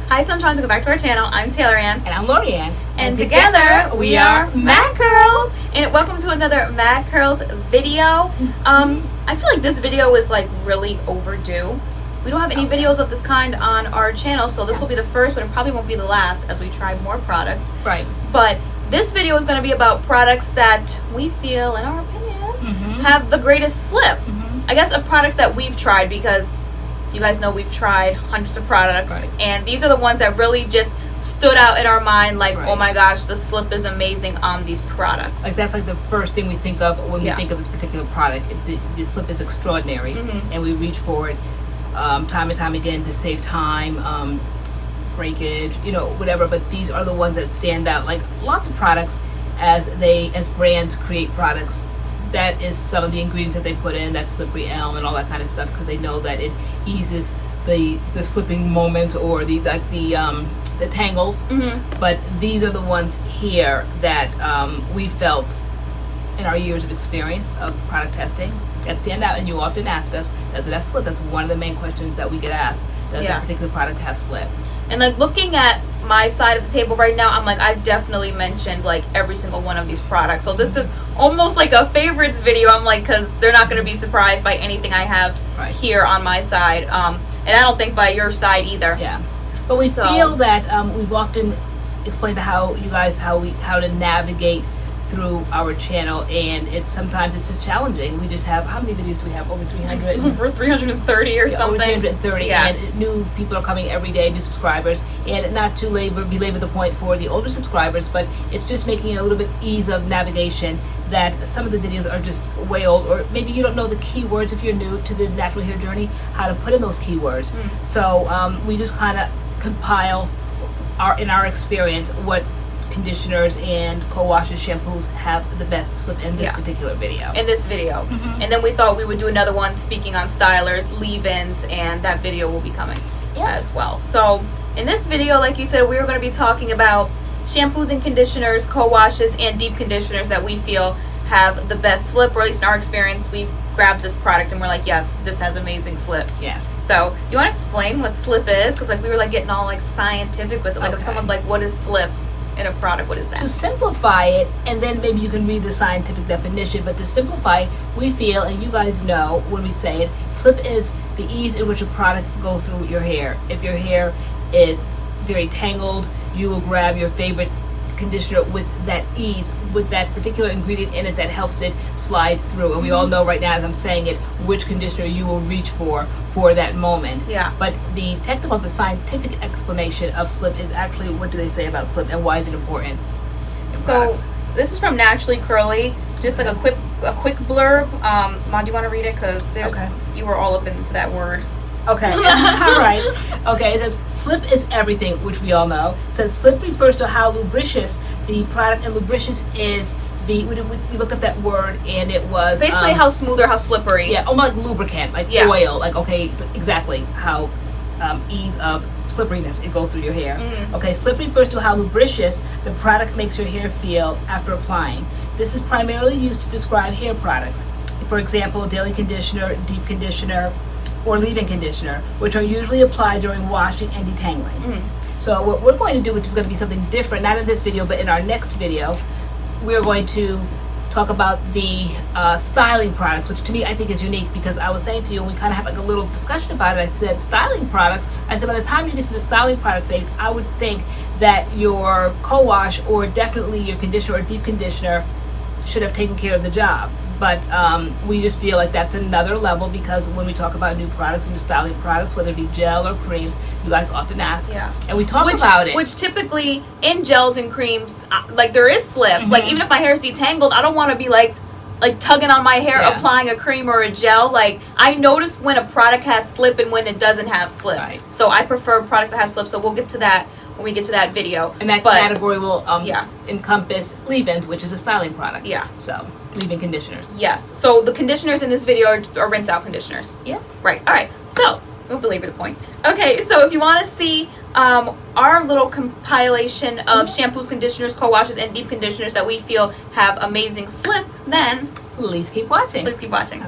Hi Sunshine, welcome back to our channel. I'm TaylorAnne. And I'm LoriAnne. And together we are MADCURLS. And welcome to another MADCURLS video. I feel like this video is like really overdue. We don't have any videos of this kind on our channel, so this will be the first, but it probably won't be the last as we try more products. Right. But this video is going to be about products that we feel, in our opinion, have the greatest slip. I guess of products that we've tried, because you guys know we've tried hundreds of products, and these are the ones that really just stood out in our mind, like, oh my gosh, the slip is amazing on these products. Like, that's like the first thing we think of when we think of this particular product. The slip is extraordinary, and we reach for it time and time again to save time, breakage, you know, whatever. But these are the ones that stand out. Like lots of products, as brands create products, that is some of the ingredients that they put in, that slippery elm and all that kind of stuff, because they know that it eases the slipping moment or the tangles. But these are the ones here that we felt in our years of experience of product testing that stand out. And you often ask us, does it have slip? That's one of the main questions that we get asked. Does that particular product have slip? And like looking at my side of the table right now, I'm like, I've definitely mentioned like every single one of these products. So this is almost like a favorites video. I'm like, because they're not going to be surprised by anything I have here on my side. And I don't think by your side either. Yeah. But we feel that we've often explained to how to navigate through our channel, and sometimes it's just challenging. We just have, how many videos do we have? Over 300? Over 330 or something. Over 330, and new people are coming every day, new subscribers. And not to belabor the point for the older subscribers, but it's just making it a little bit ease of navigation, that some of the videos are just way old, or maybe you don't know the keywords if you're new to the natural hair journey, how to put in those keywords. So we just kind of compile in our experience what conditioners and co-washes, shampoos have the best slip in this particular video. And then we thought we would do another one speaking on stylers, leave-ins, and that video will be coming as well. So in this video, like you said, we are going to be talking about shampoos and conditioners, co-washes, and deep conditioners that we feel have the best slip, or at least in our experience, we grabbed this product and we're like, yes, this has amazing slip. Yes. So do you want to explain what slip is? Because like we were like getting all like scientific with it. Like if someone's like, what is slip in a product, what is that? To simplify it, and then maybe you can read the scientific definition, but to simplify, we feel, and you guys know when we say it, slip is the ease in which a product goes through your hair. If your hair is very tangled, you will grab your favorite conditioner with that ease, with that particular ingredient in it that helps it slide through. And we all know right now, as I'm saying it, which conditioner you will reach for that moment. But the technical, the scientific explanation of slip is actually, what do they say about slip and why is it important in products? This is from Naturally Curly, just like a quick blurb. Ma, do you want to read it? Because you were all up into that word. Okay. All right. Okay, it says, slip is everything, which we all know. It says, slip refers to how lubricious the product, and lubricious is we looked up that word, and it was basically how smooth or how slippery. Yeah, almost like lubricant, like oil, like, exactly how ease of slipperiness it goes through your hair. Okay, slip refers to how lubricious the product makes your hair feel after applying. This is primarily used to describe hair products. For example, daily conditioner, deep conditioner, or leave-in conditioner, which are usually applied during washing and detangling. So what we're going to do, which is going to be something different, not in this video, but in our next video, we're going to talk about the styling products, which to me I think is unique, because I was saying to you, and we kind of had like a little discussion about it, I said styling products, I said by the time you get to the styling product phase, I would think that your co-wash, or definitely your conditioner or deep conditioner, should have taken care of the job. But we just feel like that's another level, because when we talk about new products, new styling products, whether it be gel or creams, you guys often ask, and we talk about it. Which typically in gels and creams, like there is slip. Like even if my hair is detangled, I don't want to be like tugging on my hair, applying a cream or a gel. Like I notice when a product has slip and when it doesn't have slip. So I prefer products that have slip. So we'll get to that when we get to that video. And that category will encompass leave-ins, which is a styling product. So leave-in conditioners. Yes. So the conditioners in this video are rinse-out conditioners. Right. All right. So we'll belabor the point. Okay. So if you want to see our little compilation of shampoos, conditioners, co-washes, and deep conditioners that we feel have amazing slip, then please keep watching. Please keep watching.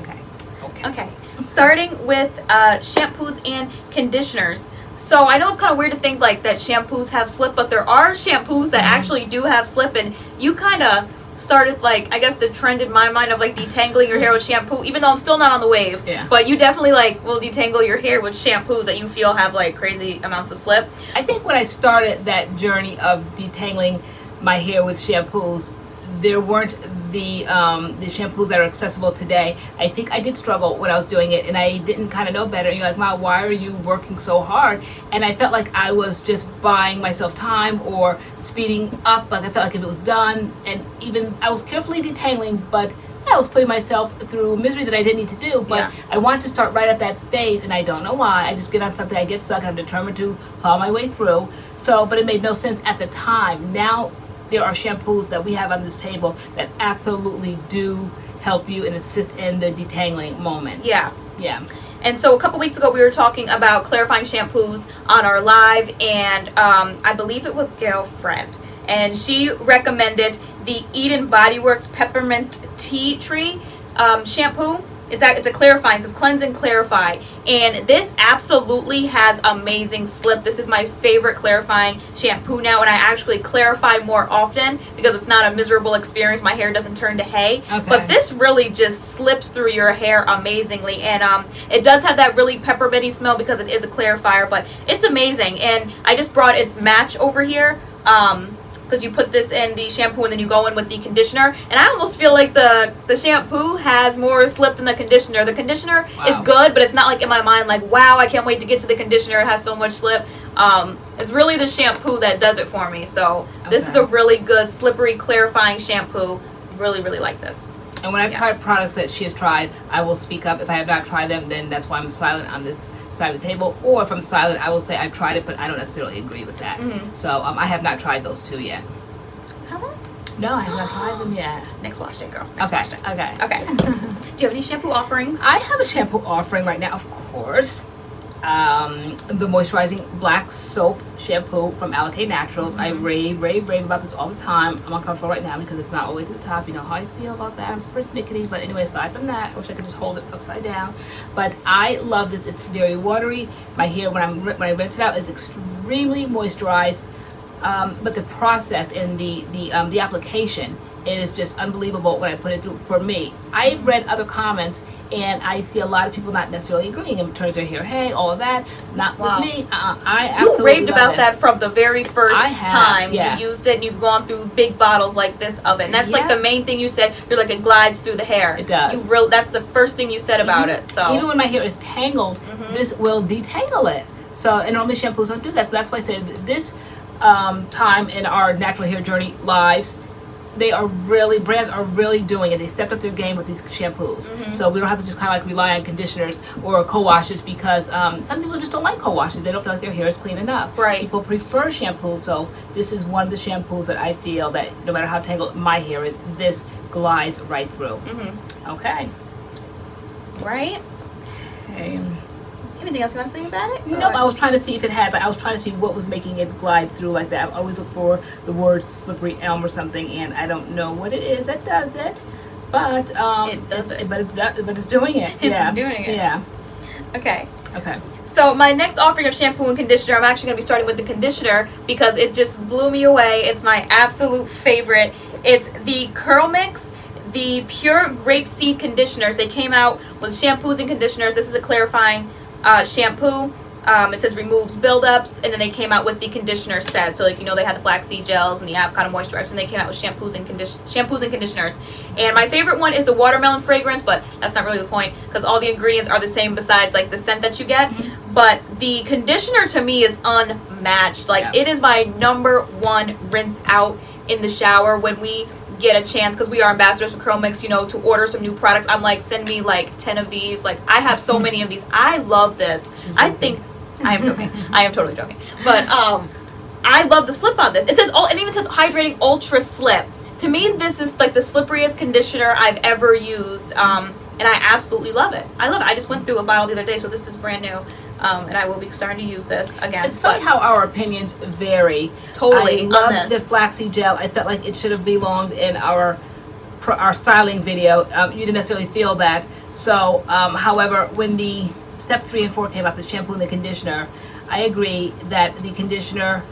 Okay. Starting with shampoos and conditioners. So I know it's kind of weird to think like that shampoos have slip, but there are shampoos that actually do have slip, and you kind of started like, I guess the trend in my mind of like detangling your hair with shampoo, even though I'm still not on the wave. Yeah. But you definitely like will detangle your hair with shampoos that you feel have like crazy amounts of slip. I think when I started that journey of detangling my hair with shampoos, there weren't the shampoos that are accessible today. I think I did struggle when I was doing it, and I didn't kind of know better. And you're like, "Wow, why are you working so hard?" And I felt like I was just buying myself time or speeding up. Like I felt like if it was done, and even I was carefully detangling, but I was putting myself through misery that I didn't need to do. But I want to start right at that phase, and I don't know why. I just get on something, I get stuck, and I'm determined to plow my way through. So, but it made no sense at the time. Now, there are shampoos that we have on this table that absolutely do help you and assist in the detangling moment. Yeah. Yeah. And so a couple weeks ago we were talking about clarifying shampoos on our live, and I believe it was Girlfriend, and she recommended the Eden BodyWorks Peppermint Tea Tree shampoo. It's a clarifying, it says cleanse and clarify, and this absolutely has amazing slip. This is my favorite clarifying shampoo now, and I actually clarify more often because it's not a miserable experience. My hair doesn't turn to hay. Okay. But this really just slips through your hair amazingly, and it does have that really pepperminty smell because it is a clarifier, but it's amazing. And I just brought its match over here. Because you put this in the shampoo and then you go in with the conditioner, and I almost feel like the shampoo has more slip than the conditioner. The conditioner is good, but it's not like in my mind like, wow, I can't wait to get to the conditioner, it has so much slip. It's really the shampoo that does it for me. So this is a really good slippery clarifying shampoo. Really, really like this. And when I've tried products that she has tried, I will speak up. If I have not tried them, then that's why I'm silent on this side of the table. Or if I'm silent, I will say I've tried it, but I don't necessarily agree with that. So I have not tried those two yet. Haven't? No, I have not tried them yet. Next wash day, girl. Next Okay. wash day. Okay. Okay. Do you have any shampoo offerings? I have a shampoo offering right now, of course. The moisturizing black soap shampoo from Alikay Naturals. I rave about this all the time. I'm uncomfortable right now because it's not all the way to the top. You know how I feel about that. I'm super snickety. But anyway, aside from that, I wish I could just hold it upside down. But I love this. It's very watery. My hair, when I rinse it out, is extremely moisturized. But the process and the application, it is just unbelievable when I put it through. For me, I've read other comments, and I see a lot of people not necessarily agreeing. It turns their hair, hey, all of that. Not with me. I absolutely You raved love about this. that from the very first time you used it, and you've gone through big bottles like this of it. And that's like the main thing you said. You're like, it glides through the hair. It does. That's the first thing you said about it. So even when my hair is tangled, this will detangle it. So, and normally shampoos don't do that. So that's why I said this time in our natural hair journey lives, brands are really doing it. They stepped up their game with these shampoos. So we don't have to just kind of like rely on conditioners or co-washes because some people just don't like co-washes. They don't feel like their hair is clean enough. Right. People prefer shampoos. So this is one of the shampoos that I feel that no matter how tangled my hair is, this glides right through. Okay. Right? Okay. Anything else you want to say about it? No, I was trying to see if it had, but I was trying to see what was making it glide through like that. I always look for the word slippery elm or something, and I don't know what it is that does it, but it does it. But it's doing it. It's doing it. Yeah. Okay. Okay. So my next offering of shampoo and conditioner, I'm actually going to be starting with the conditioner because it just blew me away. It's my absolute favorite. It's the CURLMIX, the Pure Grapeseed Conditioners. They came out with shampoos and conditioners. This is a clarifying shampoo. It says removes buildups, and then they came out with the conditioner set. So like, you know, they had the flaxseed gels and the avocado moisturizer, and they came out with shampoos and conditioners. And my favorite one is the watermelon fragrance, but that's not really the point because all the ingredients are the same besides like the scent that you get. But the conditioner to me is unmatched. Like it is my #1 rinse out in the shower when we get a chance, because we are ambassadors for CURLMIX, you know, to order some new products. I'm like, send me like 10 of these. Like, I have so many of these. I love this. I think I am joking. I am totally joking. But I love the slip on this. It says it even says hydrating ultra slip. To me, this is like the slipperiest conditioner I've ever used. And I absolutely love it. I love it. I just went through a bottle the other day, so this is brand new. And I will be starting to use this again. It's funny how our opinions vary. Totally. I love the flaxseed gel. I felt like it should have belonged in our styling video. You didn't necessarily feel that. So, however, when the step 3 and 4 came out, the shampoo and the conditioner, I agree that the conditioner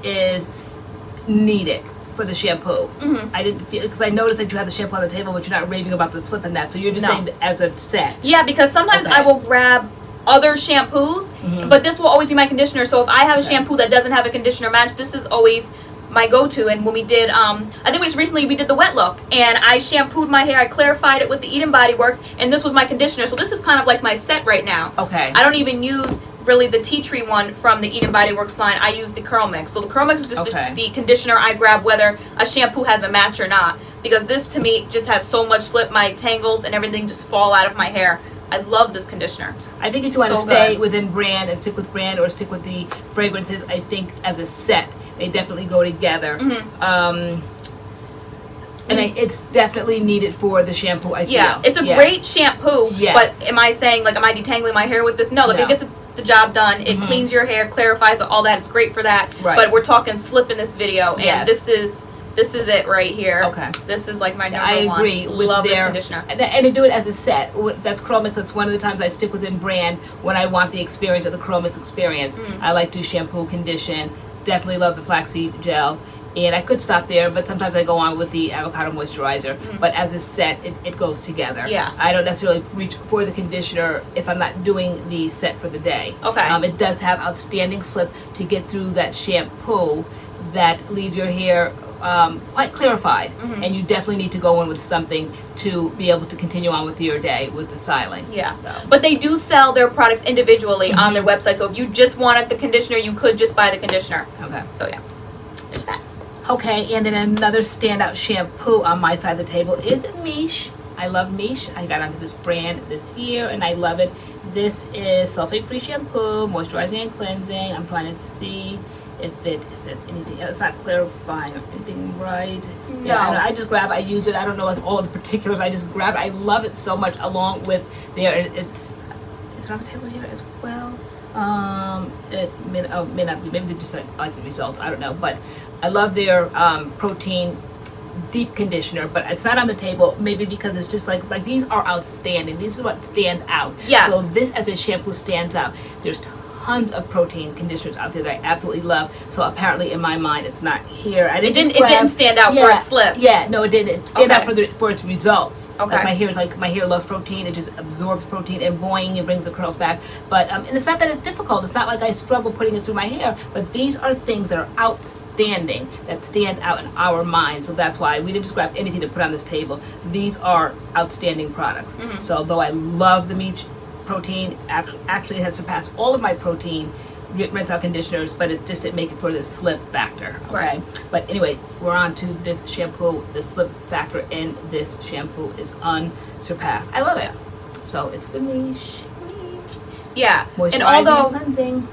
is needed for the shampoo. I didn't feel, because I noticed that you had the shampoo on the table, but you're not raving about the slip in that. So you're just saying as a set. Yeah, because sometimes I will grab other shampoos, but this will always be my conditioner. So if I have a shampoo that doesn't have a conditioner match, this is always my go-to. And when we did, I think we just recently we did the wet look, and I shampooed my hair, I clarified it with the BodyWorks, and this was my conditioner. So this is kind of like my set right now. Okay. I don't even use really the tea tree one from the BodyWorks line. I use the CURLMIX. So the CURLMIX is just the conditioner I grab whether a shampoo has a match or not, because this to me just has so much slip. My tangles and everything just fall out of my hair. I love this conditioner. I think if you want to stay within brand and stick with brand or stick with the fragrances, I think as a set they definitely go together. And it's definitely needed for the shampoo, I feel. Yeah, it's a great shampoo, but am I saying, like, am I detangling my hair with this? No, like, it gets the job done. It cleans your hair, clarifies it, all that. It's great for that. But we're talking slip in this video, and this is it right here. Okay. This is like my number one. I agree with love this conditioner. And to do it as a set, that's CURLMIX. That's one of the times I stick within brand when I want the experience of the CURLMIX experience. I like to shampoo, condition. Definitely love the flaxseed gel. And I could stop there, but sometimes I go on with the avocado moisturizer. But as a set, it goes together. Yeah. I don't necessarily reach for the conditioner if I'm not doing the set for the day. Okay. It does have outstanding slip to get through that shampoo that leaves your hair quite clarified. And you definitely need to go in with something to be able to continue on with your day with the styling. Yeah. So. But they do sell their products individually on their website. So if you just wanted the conditioner, you could just buy the conditioner. Okay. So yeah, there's that. Okay, and then another standout shampoo on my side of the table is M.A.D.CURLS. I love M.A.D.CURLS. I got onto this brand this year and I love it. This is sulfate-free shampoo, moisturizing and cleansing. I'm trying to see if it says anything. It's not clarifying or anything, right? No. Yeah, I just grab it, I use it. I don't know like all the particulars. I just grab it. I love it so much, along with is it on the table here as well? It may not be. Maybe they just like the result. I don't know, but I love their protein deep conditioner. But it's not on the table. Maybe because it's just like these are outstanding. These are what stand out. Yes. So this as a shampoo stands out. There's tons of protein conditioners out there that I absolutely love. So apparently in my mind it's not here. It didn't stand out for its slip. Yeah, no, it didn't. It stand out for its results. Okay. Like my hair loves protein. It just absorbs protein and boing, it brings the curls back. But and it's not that it's difficult. It's not like I struggle putting it through my hair. But these are things that are outstanding that stand out in our mind. So that's why we didn't just grab anything to put on this table. These are outstanding products. So though I love the M.A.D.CURLS protein, actually it has surpassed all of my protein rinse out conditioners, but it's just to make it for the slip factor. Okay. But anyway, we're on to this shampoo. The slip factor in this shampoo is unsurpassed. I love it. So it's the M.A.D.CURLS. Yeah. Moisturizing and although, and cleansing,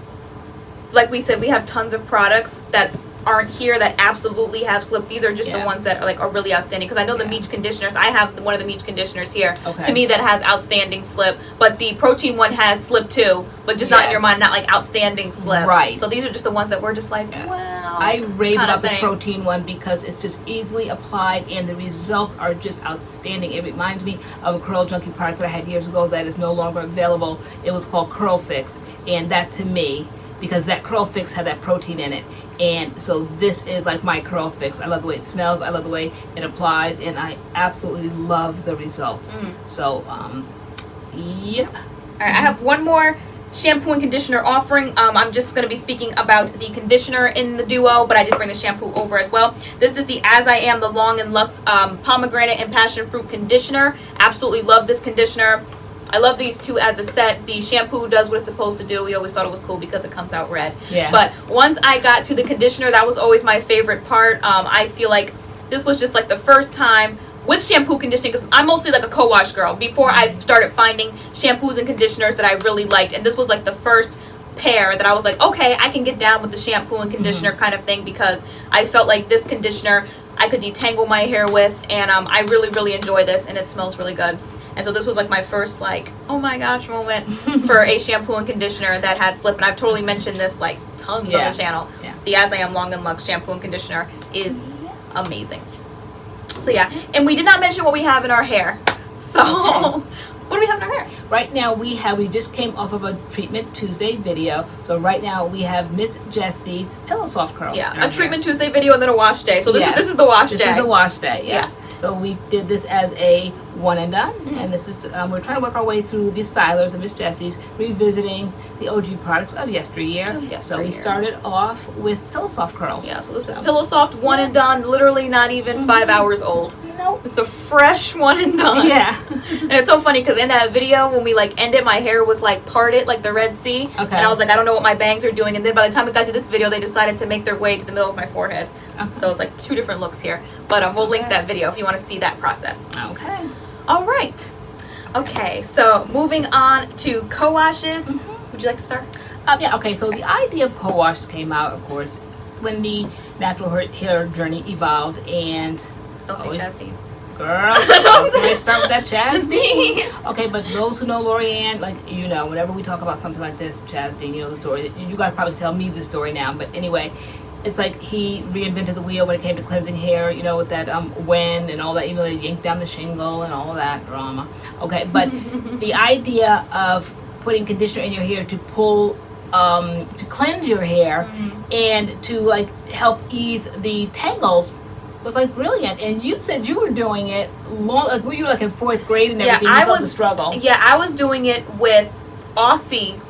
like we said, we have tons of products that aren't here that absolutely have slip. These are just the ones that are really outstanding, because I know the M.A.D.CURLS conditioners, I have one of the M.A.D.CURLS conditioners here to me that has outstanding slip, but the protein one has slip too, but just not in your mind, not like outstanding slip. Right. So these are just the ones that we're just like, wow. I rave about the protein one because it's just easily applied and the results are just outstanding. It reminds me of a Curl Junkie product that I had years ago that is no longer available. It was called Curl Fix, and that to me, because that Curl Fix had that protein in it, and so this is like my Curl Fix. I love the way it smells, I love the way it applies, and I absolutely love the results. So yep. All right, I have one more shampoo and conditioner offering. I'm just going to be speaking about the conditioner in the duo, but I did bring the shampoo over as well. This is the As I Am, the Long and Luxe pomegranate and passion fruit conditioner. Absolutely love this conditioner. I love these two as a set. The shampoo does what it's supposed to do. We always thought it was cool because it comes out red. Yeah. But once I got to the conditioner, that was always my favorite part. I feel like this was just like the first time with shampoo conditioning, because I'm mostly like a co-wash girl before I started finding shampoos and conditioners that I really liked. And this was like the first pair that I was like, okay, I can get down with the shampoo and conditioner kind of thing, because I felt like this conditioner I could detangle my hair with, and I really, really enjoy this, and it smells really good. And so this was like my first like, oh my gosh moment for a shampoo and conditioner that had slip. And I've totally mentioned this like tons on the channel. Yeah. The As I Am Long and Luxe shampoo and conditioner is amazing. So yeah, and we did not mention what we have in our hair. So What do we have in our hair? Right now we just came off of a Treatment Tuesday video. So right now we have Miss Jessie's Pillow Soft Curls. Yeah, a Treatment Tuesday video and then a wash day. So this is the wash day. This is the wash day, yeah. So we did this as a one and done, and this is we're trying to work our way through the stylers of Miss Jessie's, revisiting the OG products of yesteryear. So we started off with Pillow Soft Curls. Yeah, so this is Pillow Soft one and done, literally not even 5 hours old. Nope. It's a fresh one and done. Yeah. And it's so funny because in that video, when we like ended, my hair was like parted like the Red Sea. Okay. And I was like, I don't know what my bangs are doing. And then by the time it got to this video, they decided to make their way to the middle of my forehead. Okay. So it's like 2 different looks here. But we'll link that video if you want to see that process. Okay. All right. Okay, so moving on to co-washes. Would you like to start? Yeah, okay, so the idea of co-washes came out, of course, when the natural hair journey evolved, and... Don't say Chastain. Girl, let's start with that Chastain. Okay, but those who know LoriAnne, like, you know, whenever we talk about something like this, Chastain, you know the story. You guys probably tell me the story now, but anyway, it's like he reinvented the wheel when it came to cleansing hair, you know, with that when and all that, even though they yanked down the shingle and all of that drama. Okay, but the idea of putting conditioner in your hair to pull, to cleanse your hair and to like help ease the tangles was like brilliant. And you said you were doing it long, like were you like in 4th grade and everything? Yeah, you saw the struggle. Yeah, I was doing it with Aussie.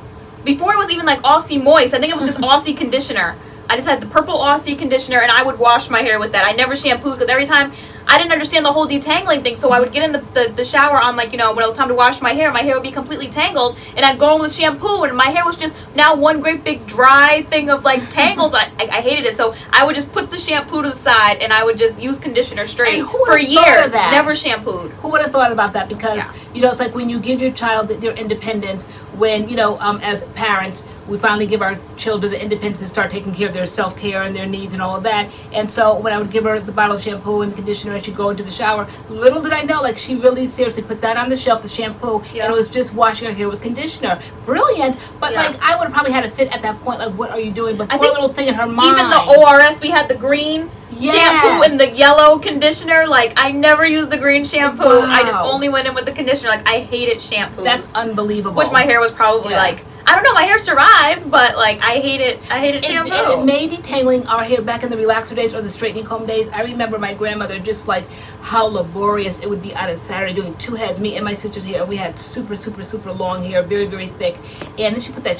Before it was even like Aussie Moist, I think it was just Aussie conditioner. I just had the purple Aussie conditioner and I would wash my hair with that. I never shampooed because every time I didn't understand the whole detangling thing. So I would get in the shower on like, you know, when it was time to wash my hair would be completely tangled and I'd go in with shampoo and my hair was just now one great big dry thing of like tangles. I hated it. So I would just put the shampoo to the side and I would just use conditioner straight for years. Never shampooed. Who would have thought about that? Because, you know, it's like when you give your child their independence, when, you know, as parents, we finally give our children the independence to start taking care of their self-care and their needs and all of that. And so when I would give her the bottle of shampoo and conditioner and she'd go into the shower, little did I know, like she really seriously put that on the shelf, the shampoo, and it was just washing her hair with conditioner. Brilliant. But like I would have probably had a fit at that point, like what are you doing? But poor little thing in her mind. Even the ORS, we had the green shampoo and the yellow conditioner. Like I never used the green shampoo. Wow. I just only went in with the conditioner. Like I hated shampoos. That's unbelievable. Which my hair was probably like, I don't know, my hair survived, but like I hated shampoo. It made detangling our hair back in the relaxer days or the straightening comb days. I remember my grandmother just like how laborious it would be on a Saturday doing 2 heads, me and my sister's hair, and we had super, super, super long hair, very, very thick. And then she put that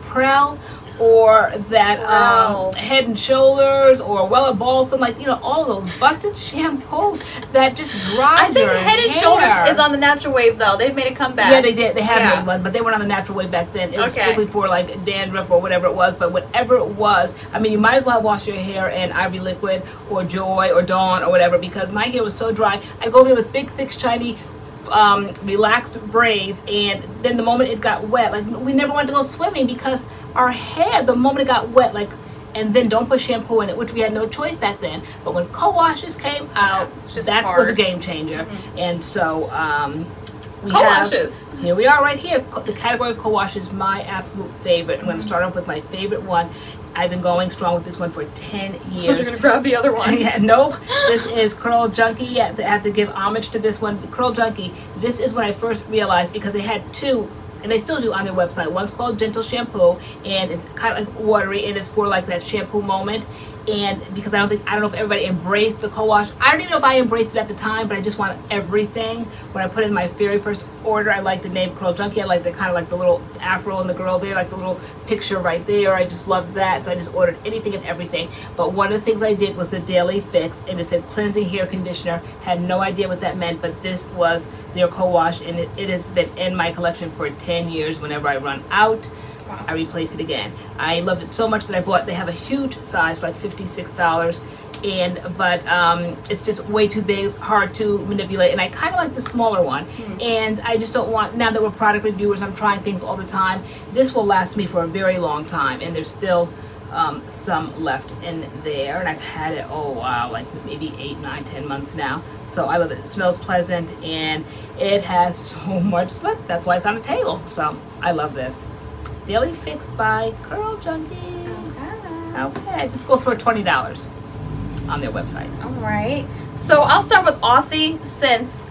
Prel or that Head and Shoulders or Wella Balsam, like, you know, all those busted shampoos that just dry. I think Head and Shoulders is on the natural wave though. They've made a comeback. Yeah, they did. They have made one, but they weren't on the natural wave back then. It was strictly for like dandruff or whatever it was. But whatever it was, I mean, you might as well wash your hair in Ivory Liquid or Joy or Dawn or whatever, because my hair was so dry. I'd go in with big, thick, shiny, relaxed braids, and then the moment it got wet, like we never wanted to go swimming because our hair, the moment it got wet, like, and then don't put shampoo in it, which we had no choice back then. But when co-washes came out, that was a game changer. And so here we are right here. The category of co-washes, my absolute favorite. I'm going to start off with my favorite one. I've been going strong with this one for 10 years. You're going to grab the other one. Nope. This is Curl Junkie. I have to give homage to this one. The Curl Junkie, this is when I first realized, because they had 2, and they still do on their website. One's called Gentle Shampoo, and it's kind of like watery, and it's for like that shampoo moment. And because I don't know if everybody embraced the co-wash. I don't even know if I embraced it at the time, but I just want everything. When I put in my very first order, I like the name Curl Junkie. I like the kind of like the little afro and the girl there, like the little picture right there. I just loved that, so I just ordered anything and everything. But one of the things I did was the Daily Fix, and it said cleansing hair conditioner. Had no idea what that meant, but this was their co-wash, and it has been in my collection for 10 years. Whenever I run out, I replace it again. I loved it so much that I bought, they have a huge size for like $56, but it's just way too big, it's hard to manipulate, and I kind of like the smaller one. And I just don't want, now that we're product reviewers, I'm trying things all the time, this will last me for a very long time, and there's still some left in there, and I've had it, oh wow, like maybe 8, 9, 10 months now. So I love it. It smells pleasant, and it has so much slip. That's why it's on the table. So I love this. Daily Fix by Curl Junkie. Okay. This goes for $20 on their website. All right. So I'll start with Aussie, since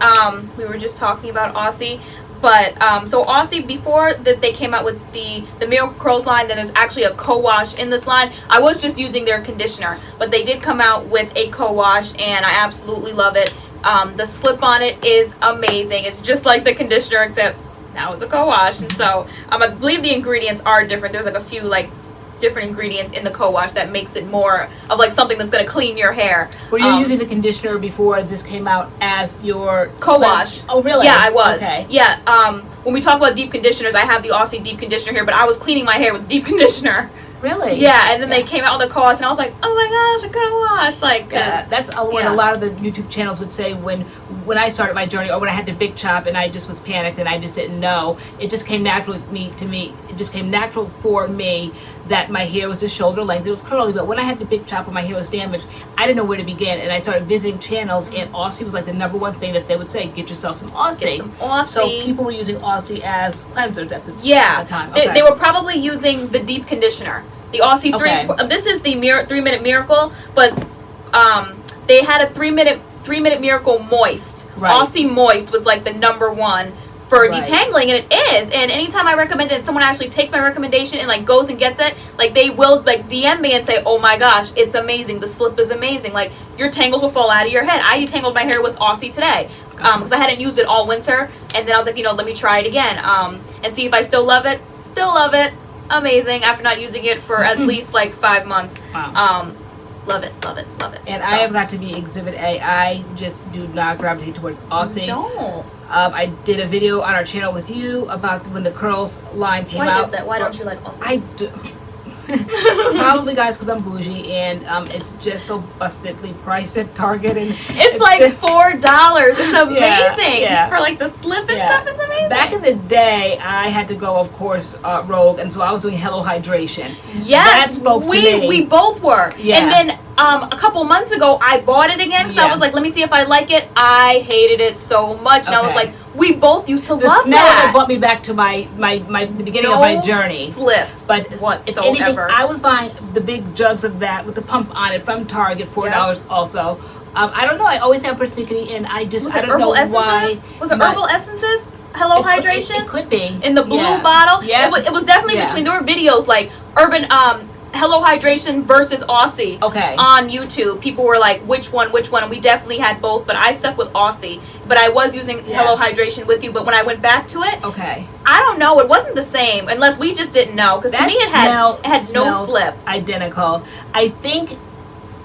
we were just talking about Aussie. But so Aussie, before that they came out with the Miracle Curls line, then there's actually a co-wash in this line. I was just using their conditioner, but they did come out with a co-wash, and I absolutely love it. The slip on it is amazing. It's just like the conditioner, except now it's a co-wash. And so I believe the ingredients are different. There's like a few like different ingredients in the co-wash that makes it more of like something that's going to clean your hair. Were you using the conditioner before this came out as your co-wash? Oh, really? Yeah, I was. Okay. Yeah. When we talk about deep conditioners, I have the Aussie deep conditioner here, but I was cleaning my hair with deep conditioner. Really? Yeah, and then they came out with a co-wash, and I was like, oh my gosh, a co-wash! Like, that's what a lot of the YouTube channels would say when I started my journey, or when I had to big chop and I just was panicked and I just didn't know. It just came natural to me. It just came natural for me that my hair was just shoulder length. It was curly, but when I had to big chop and my hair was damaged, I didn't know where to begin, and I started visiting channels, and Aussie was like the #1 thing that they would say: get yourself some Aussie. Get some Aussie. So people were using Aussie as cleansers at the time. They were probably using the deep conditioner. The Aussie 3. This is the 3-minute Miracle, but they had a 3-minute Miracle Moist. Right. Aussie Moist was like the #1 for detangling, and it is. And anytime I recommend it, someone actually takes my recommendation and like goes and gets it, like they will like DM me and say, oh my gosh, it's amazing, the slip is amazing, like your tangles will fall out of your head. I detangled my hair with Aussie today because I hadn't used it all winter, and then I was like, let me try it again and see if I still love it. Still love it. Amazing after not using it for at least like 5 months. Wow. Love it, love it, love it. And so, I have got to be Exhibit A. I just do not gravitate towards Aussie. No. I did a video on our channel with you about when the Curls line came out. Why is that? Why don't you like Aussie? I do. Probably, guys, because I'm bougie, and it's just so bustedly priced at Target, and it's like just $4. It's amazing. Yeah. For like the slip and stuff. It's amazing. Back in the day, I had to go, of course, rogue, and so I was doing Hello Hydration. Yes, that spoke to me. We both were. Yeah. And then a couple months ago, I bought it again because I was like, let me see if I like it. I hated it so much, and I was like, we both used to love that. The smell of it brought me back to the beginning of my journey. Slip. But whatsoever. If anything, I was buying the big jugs of that with the pump on it from Target, $4 also. I don't know. I always have persnickety, and I don't know why. Was it Herbal Essences? Hello Hydration? It could be. In the blue bottle? Yeah. It was definitely between. There were videos like Urban Hello Hydration versus Aussie on YouTube. People were like, which one? And we definitely had both, but I stuck with Aussie. But I was using Hello Hydration with you, but when I went back to it, I don't know, it wasn't the same, unless we just didn't know, because to me it had no slip. Identical. I think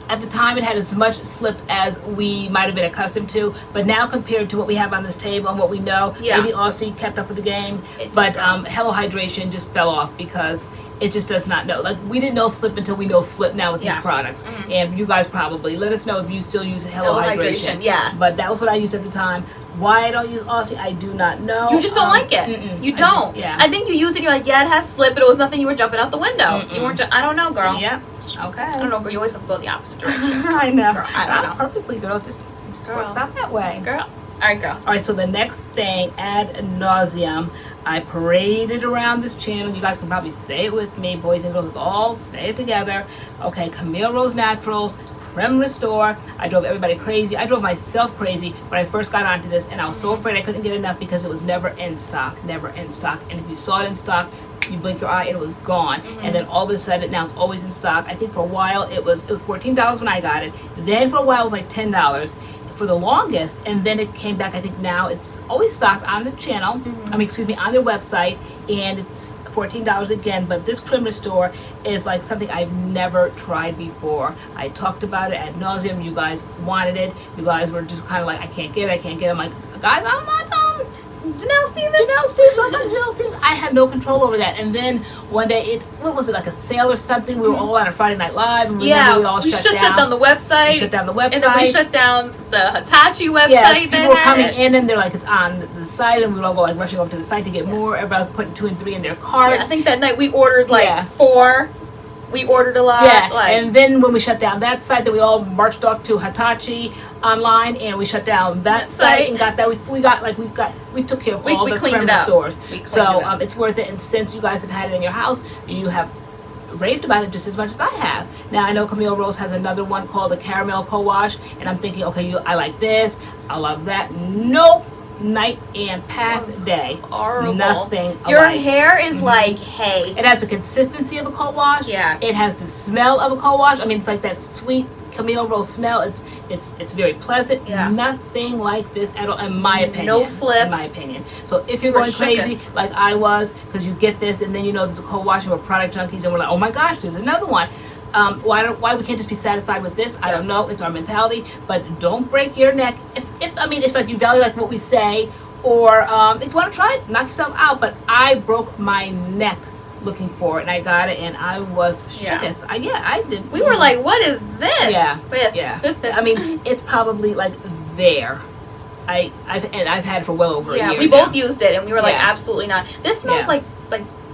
at the time it had as much slip as we might have been accustomed to, but now compared to what we have on this table and what we know, maybe Aussie kept up with the game, but Hello Hydration just fell off because it just does not know. Like, we didn't know slip until we know slip now with these products. And you guys probably, let us know if you still use Hello Hydration. Yeah. But that was what I used at the time. Why I don't use Aussie, I do not know. You just don't like it. You don't. I think you use it, you're like, yeah, it has slip, but it was nothing, you were jumping out the window. You weren't, I don't know, girl. Yep. Okay. I don't know, girl, you always have to go the opposite direction. I know. Girl, I don't know. Purposely, girl, just works out that way. Girl. All right, girl. All right, so the next thing, ad nauseum, I paraded around this channel. You guys can probably say it with me, boys and girls. Let's all say it together. Okay, Camille Rose Naturals, Creme Restore. I drove everybody crazy. I drove myself crazy when I first got onto this, and I was so afraid I couldn't get enough because it was never in stock, never in stock. And if you saw it in stock, you blink your eye and it was gone. And then all of a sudden, now it's always in stock. I think for a while it was $14 when I got it. Then for a while it was like $10 for the longest, and then it came back. I think now it's always stocked on the channel, on their website, and it's $14 again. But this Creme Restore is like something I've never tried before. I talked about it ad nauseum. You guys wanted it. You guys were just kind of like, I can't get it. I'm like, guys, I'm not Janelle Stevens. I had no control over that. And then one day, what was it, like a sale or something? We were all on a Friday Night Live, and we all shut down the website. We shut down the website. And then we shut down the Hitachi website. Yeah, people were coming in, and they're like, it's on the site, and we were all like rushing over to the site to get more. Everybody was putting 2 and 3 in their cart. Yeah, I think that night we ordered like 4. We ordered a lot. Yeah, and then when we shut down that site, then we all marched off to Hitachi online, and we shut down that site and got that. We took care of all the Creme Restores. So it's worth it. And since you guys have had it in your house, you have raved about it just as much as I have. Now I know Camille Rose has another one called the Caramel Co-Wash, and I'm thinking, okay, I like this, I love that. Nope. night and past day. Horrible. Nothing Your alike. hair is like hay. It has the consistency of a co-wash. Yeah. It has the smell of a co-wash. I mean, it's like that sweet Camille Rose smell. It's very pleasant. Yeah. Nothing like this at all, in my opinion. No slip. In my opinion. So if you're going crazy like I was, because you get this and then you know there's a co-wash and we're product junkies and we're like, oh my gosh, there's another one. Why we can't just be satisfied with this? I don't know. It's our mentality, but don't break your neck. If like you value like what we say, or if you want to try it, knock yourself out. But I broke my neck looking for it, and I got it, and I was shooketh. I did. We were like, what is this? Yeah. I mean, it's probably like there. I've had it for well over a year. We now. both used it, and we were like, absolutely not. This smells like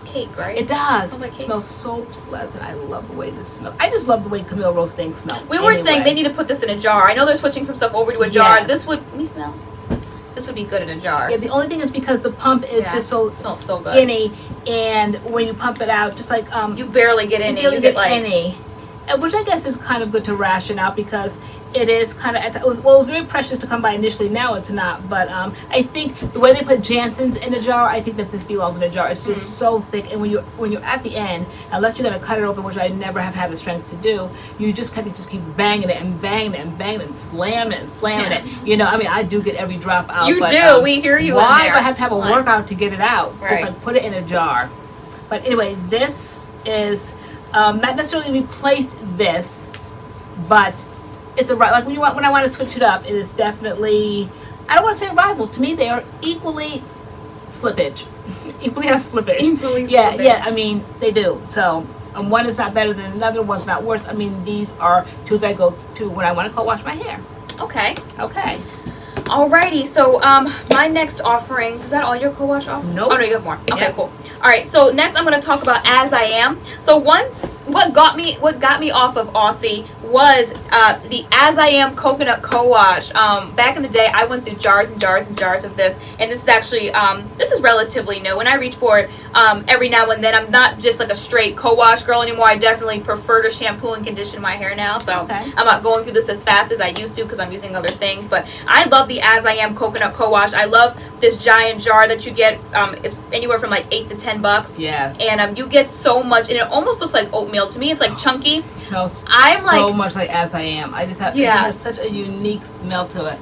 cake, right? It does. It smells so pleasant. I love the way this smells. I just love the way Camille Rose things smell. We were saying they need to put this in a jar. I know they're switching some stuff over to a jar. Yes. This would smell. This would be good in a jar. Yeah, the only thing is because the pump is just so it smells so good. skinny, and when you pump it out, just like you barely get any. You get like any. Which I guess is kind of good to ration out because it is kind of, it was very precious to come by initially. Now it's not, but I think the way they put Jansen's in a jar, I think that this belongs in a jar. It's just so thick, and when you're at the end, unless you're gonna cut it open, which I never have had the strength to do, you just kind of just keep banging it and banging it and banging it and slamming it and slamming it. You know, I mean, I do get every drop out. You but, do. We hear you. Why in there. do I have to have a workout to get it out? Right. Just like put it in a jar. But anyway, this is. Not necessarily replaced this, but it's a like when I want to switch it up, it is definitely, I don't want to say a rival. To me, they are equally slippage, equally have slippage. Yeah. I mean, they do. So one is not better than another. One's not worse. I mean, these are two that I go to when I want to co-wash my hair. Okay. Alrighty, so my next offerings, is that all your co-wash offerings? Nope. Oh no, you have more. Okay, cool. Alright, so next I'm gonna talk about As I Am. So what got me off of Aussie was the As I Am coconut co-wash. Back in the day I went through jars and jars and jars of this, and this is actually this is relatively new. When I reach for it every now and then, I'm not just like a straight co-wash girl anymore. I definitely prefer to shampoo and condition my hair now, so I'm not going through this as fast as I used to because I'm using other things. But I love the As I Am coconut co-wash. I love this giant jar that you get. It's anywhere from like $8 to $10. Yes. And you get so much, and it almost looks like oatmeal to me. It's like chunky. It smells so much like As I Am. I just have it has such a unique smell to it.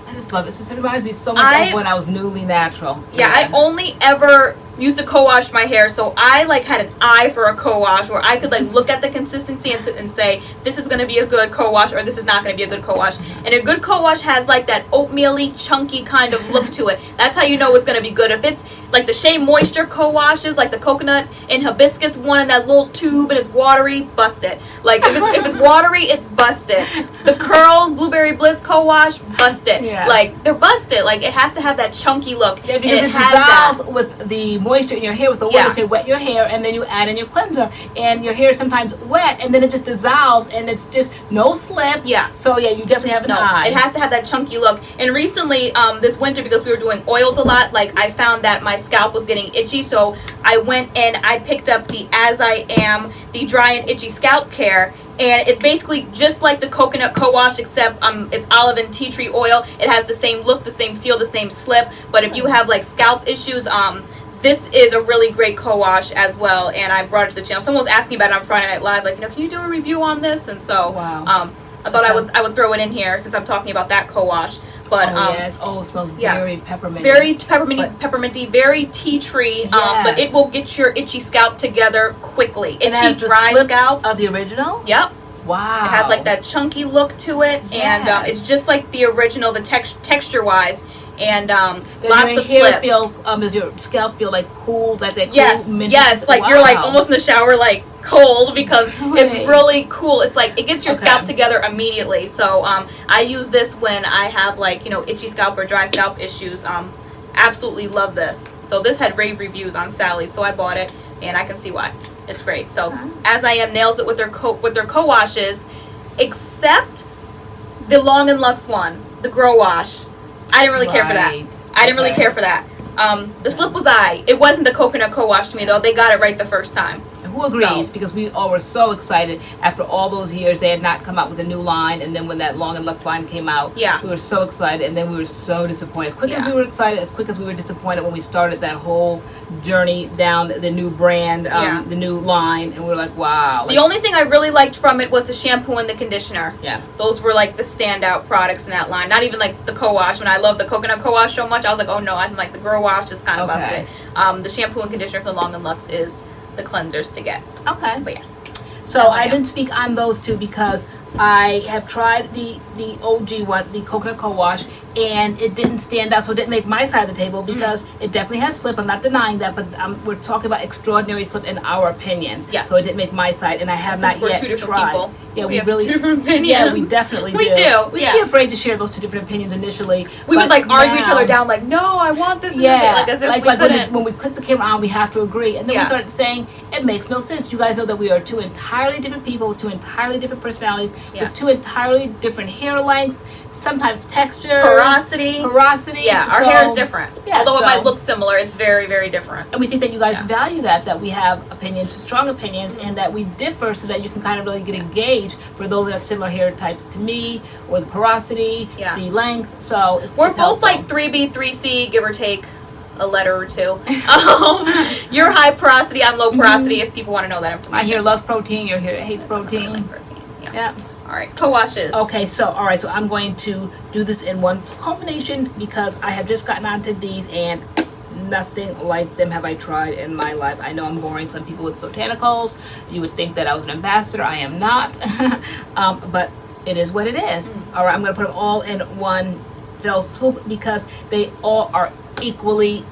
I just love it. It reminds me so much of when I was newly natural. Yeah, I only ever used to co-wash my hair, so I like had an eye for a co-wash where I could like look at the consistency and say this is going to be a good co-wash or this is not going to be a good co-wash. And a good co-wash has like that oatmeal-y chunky kind of look to it. That's how you know it's going to be good. If it's like the Shea Moisture co-washes, like the coconut and hibiscus one in that little tube and it's watery, bust it. Like if it's watery, it's busted. The Curls Blueberry Bliss co-wash, bust it. Yeah. Like they're busted. Like it has to have that chunky look. Yeah, because it dissolves with the moisture in your hair, with the water to wet your hair, and then you add in your cleanser, and your hair is sometimes wet, and then it just dissolves, and it's just no slip. Yeah. So yeah, you definitely have an eye. It has to have that chunky look. And recently, this winter, because we were doing oils a lot, like I found that my scalp was getting itchy, so I went and I picked up the As I Am, the dry and itchy scalp care. And it's basically just like the coconut co-wash, except it's olive and tea tree oil. It has the same look, the same feel, the same slip. But if you have like scalp issues, this is a really great co-wash as well. And I brought it to the channel. Someone was asking about it on Friday Night Live, like, can you do a review on this? And so I thought I would throw it in here since I'm talking about that co-wash. But it smells very pepperminty. Very pepperminty, very tea tree. But it will get your itchy scalp together quickly. Itchy, dry scalp. Of the original? Yep. Wow. It has like that chunky look to it, and it's just like the original, the texture wise, and lots of slip. Does your scalp feel like cool? Like that cool yes, like you're like almost in the shower, like cold because it's really cool. It's like it gets your scalp together immediately. So I use this when I have like itchy scalp or dry scalp issues. Absolutely love this. So this had rave reviews on Sally's, so I bought it, and I can see why. It's great. So As I Am nails it with their co-washes, except the Long and Luxe one, the Grow Wash. I didn't really care for that. I didn't really care for that. The slip was it wasn't the coconut co-wash to me though. They got it right the first time. who agrees? So- Because we all were so excited after all those years. They had not come out with a new line, and then when that Long and Luxe line came out, Yeah. we were so excited, and then we were so disappointed. As quick as Yeah. we were excited, as quick as we were disappointed when we started that whole journey down the new brand, Yeah. the new line, and we were like, wow. The only thing I really liked from it was the shampoo and the conditioner. Yeah. Those were like the standout products in that line. Not even like the co-wash. When I love the coconut co-wash so much, I was like, oh no, I'm like the girl wash is kind of Okay. busted. The shampoo and conditioner for Long and Luxe is the cleansers to get. Okay. But yeah. So Yes, I am. didn't speak on those two because I have tried the OG one, the coconut co-wash, and it didn't stand out, so it didn't make my side of the table because it definitely has slip. I'm not denying that, but we're talking about extraordinary slip in our opinion. Yes. So it didn't make my side, and I have Since not we're yet two different tried. people, Yeah, we we have really two different opinions. Yeah, we definitely We do. do, We used yeah. to be afraid to share those two different opinions initially. We but would like argue each now- other down like, no, I want this. Yeah, Like as if we like couldn't. when we click the camera on, we have to agree, and then Yeah. we started saying it makes no sense. You guys know that we are two entirely different people with two entirely different personalities, Yeah. with two entirely different hair lengths, sometimes textures, Porosity. Yeah, Our hair is different. Yeah, Although so- it might look similar, it's very, very different. And we think that you guys Yeah. value that we have opinions, strong opinions, and that we differ so that you can kind of really get a gauge for those that have similar hair types to me, or the porosity, Yeah. the length. So it's We're it's both helpful. like 3B, 3C, give or take a letter or two. You're high porosity, I'm low porosity, if people want to know that information. My hair loves protein, your hair hates That's not really protein. protein. Yeah. Yeah. All right, co-washes. Okay, so all right, so I'm going to do this in one combination because I have just gotten onto these and nothing like them have I tried in my life. I know I'm boring some people with Botanicals. You would think that I was an ambassador. I am not, but it is what it is. All right, I'm going to put them all in one fell swoop because they all are equally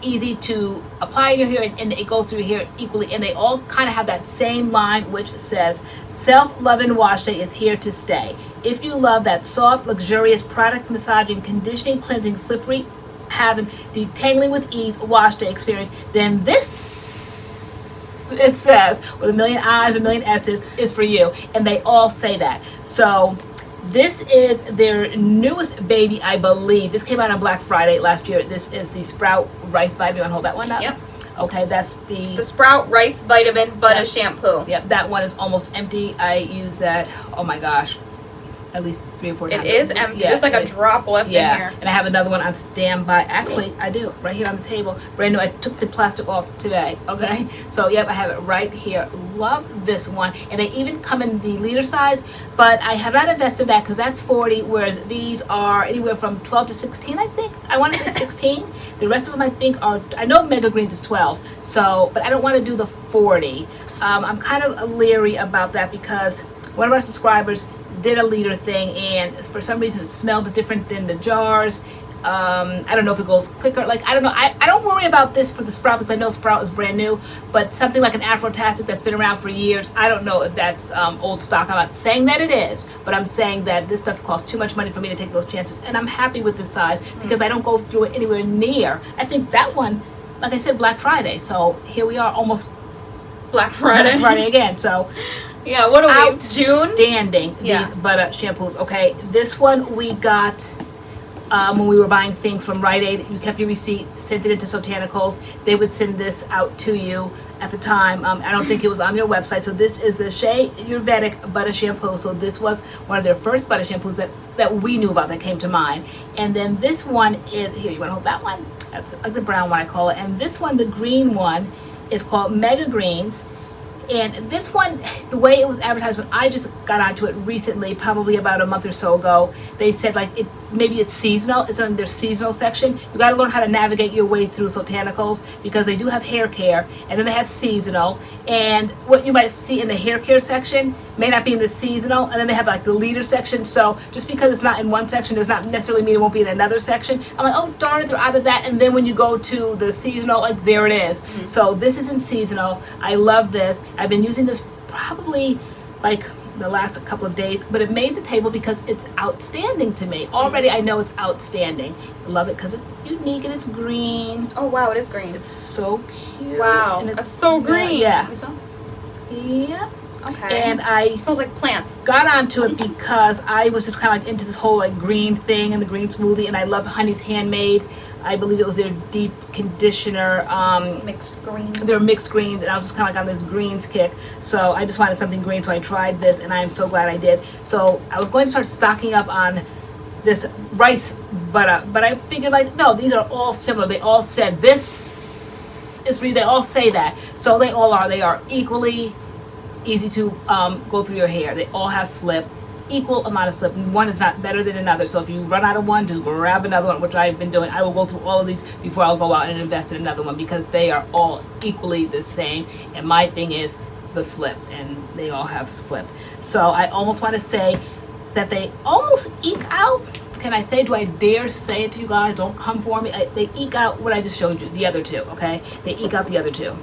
easy to apply in your hair, and it goes through your hair equally, and they all kind of have that same line which says self-loving wash day is here to stay. If you love that soft, luxurious product massaging, conditioning, cleansing, slippery, having detangling with ease wash day experience, then this, it says with a million I's, a million S's, is for you. And they all say that. So this is their newest baby, I believe. This came out on Black Friday last year. This is the Sprout Rice Vitamin. You want to hold that one up? Yep. Okay, that's The Sprout Rice Vitamin Butter Yep. Shampoo. Yep, that one is almost empty. I use that, oh my gosh, at least 3 or 4 It times. is empty. Yeah, There's like a it- drop left in Yeah, here. and I have another one on standby. Actually, I do, right here on the table. Brand new. I took the plastic off today, okay? So, yep, I have it right here. Love this one. And they even come in the liter size, but I have not invested that because that's 40, whereas these are anywhere from 12 to 16, I think. I want to say 16. The rest of them, I think, are, I know Mega Greens is 12, so, but I don't want to do the 40. I'm kind of leery about that because one of our subscribers did a liter thing, and for some reason it smelled different than the jars. I don't know if it goes quicker. Like, I don't know. I don't worry about this for the Sprout because I know Sprout is brand new, but something like an Afrotastic that's been around for years, I don't know if that's old stock. I'm not saying that it is, but I'm saying that this stuff costs too much money for me to take those chances, and I'm happy with this size because I don't go through it anywhere near. I think that one, like I said, Black Friday. So here we are, almost Black Friday. Black Friday again. So Yeah, what are we? Out. June? standing, Yeah. these butter shampoos. Okay, this one we got when we were buying things from Rite Aid. You kept your receipt, sent it into Botanicals. They would send this out to you at the time. I don't think it was on their website. So this is the Shea Ayurvedic butter shampoo. So this was one of their first butter shampoos that we knew about, that came to mind. And then this one is, here, you want to hold that one? That's like the brown one, I call it. And this one, the green one, is called Mega Greens. And this one, the way it was advertised when I just got onto it recently, probably about a month or so ago, they said like maybe it's seasonal. It's in their seasonal section. You got to learn how to navigate your way through Botanicals because they do have hair care, and then they have seasonal. And what you might see in the hair care section may not be in the seasonal, and then they have like the leader section. So just because it's not in one section does not necessarily mean it won't be in another section. I'm like, oh darn it, they're out of that. And then when you go to the seasonal, like there it is. So this is in seasonal. I love this. I've been using this probably like the last couple of days, but it made the table because it's outstanding to me. Already I know it's outstanding. I love it because it's unique and it's green. Oh wow, it is green. It's so cute. Wow, And it's, that's so green. Yeah. You saw? Yeah. Okay. And I It smells like plants. got onto it because I was just kind of like into this whole like green thing and the green smoothie, and I love Honey's Handmade. I believe it was their deep conditioner. Mixed greens. They're mixed greens, and I was just kind of like on this greens kick. So I just wanted something green, so I tried this, and I am so glad I did. So I was going to start stocking up on this rice butter, but I figured like, no, these are all similar. They all said this is for you. They all say that. So they all are. They are equally easy to go through your hair. They all have slip, equal amount of slip. One is not better than another. So if you run out of one, just grab another one, which I've been doing. I will go through all of these before I'll go out and invest in another one, because they are all equally the same. And my thing is the slip, and they all have slip. So I almost want to say that they almost eke out. Can I say, do I dare say it to you guys? Don't come for me. They eke out what I just showed you, the other two, okay? They eke out the other two,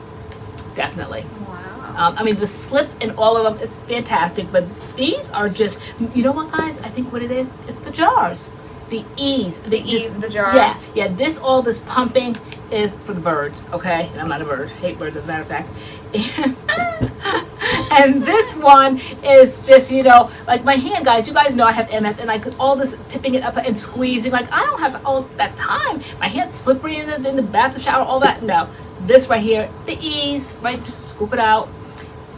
definitely. Wow. I mean, the slip in all of them is fantastic, but these are just, you know what, guys? I think what it is, it's the jars. The ease. The ease of the jar. Yeah, all this pumping is for the birds, okay? And I'm not a bird. Hate birds, as a matter of fact. And this one is just, you know, like my hand, guys. You guys know I have MS, and like all this tipping it up and squeezing. Like, I don't have all that time. My hand's slippery in the bathroom shower, all that. No. This right here, the ease, right? Just scoop it out.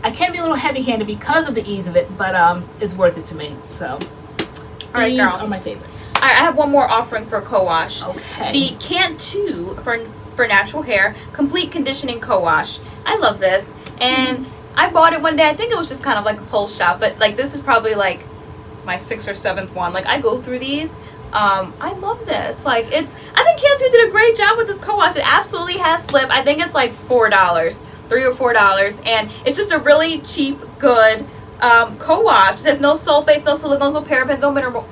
I can be a little heavy-handed because of the ease of it, but it's worth it to me. So, all right, these girl. are my favorites. All right, I have one more offering for co-wash. Okay. The Cantu for natural hair complete conditioning co-wash. I love this, and I bought it one day. I think it was just kind of like a pulse shop, but like this is probably like my 6th or 7th one. Like I go through these. I love this. Like I think Cantu did a great job with this co-wash. It absolutely has slip. I think it's like $4, $3 or $4, and it's just a really cheap, good co-wash. It says no sulfates, no silicones, no parabens,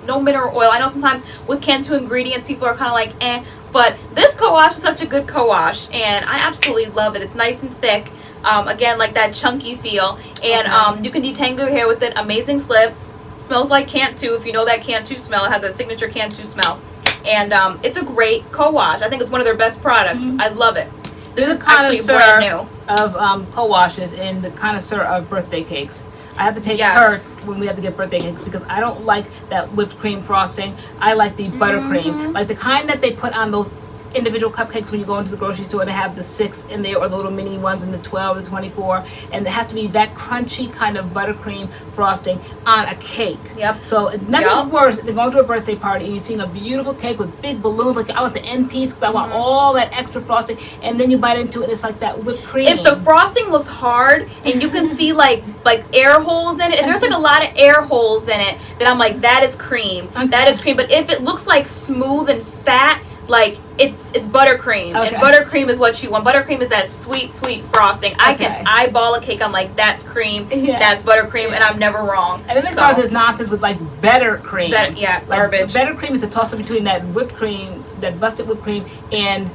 no mineral oil. I know sometimes with Cantu ingredients, people are kind of like, eh, but this co-wash is such a good co-wash, and I absolutely love it. It's nice and thick. Again, like that chunky feel, and you can detangle your hair with it. Amazing slip. Smells like Cantu. If you know that Cantu smell, it has a signature Cantu smell, and it's a great co-wash. I think it's one of their best products. I love it. This is actually brand new. Of co-washes and the connoisseur of birthday cakes. I have to take her when we have to get birthday cakes, because I don't like that whipped cream frosting. I like the buttercream, like the kind that they put on those individual cupcakes when you go into the grocery store. They have the 6 in there, or the little mini ones, and the 12, the 24, and it has to be that crunchy kind of buttercream frosting on a cake. Yep. So nothing's worse than going to a birthday party and you're seeing a beautiful cake with big balloons. Like I want the end piece because I want all that extra frosting, and then you bite into it and it's like that whipped cream. If the frosting looks hard and you can see like air holes in it, if there's like a lot of air holes in it, then I'm like, that is cream. That is cream. But if it looks like smooth and fat, like it's buttercream, and buttercream is what you want. Buttercream is that sweet frosting. I can eyeball a cake. I'm like, that's cream, that's buttercream, and I'm never wrong. And then they start this nonsense with like better cream. Like, garbage. Better cream is a toss up between that whipped cream, that busted whipped cream, and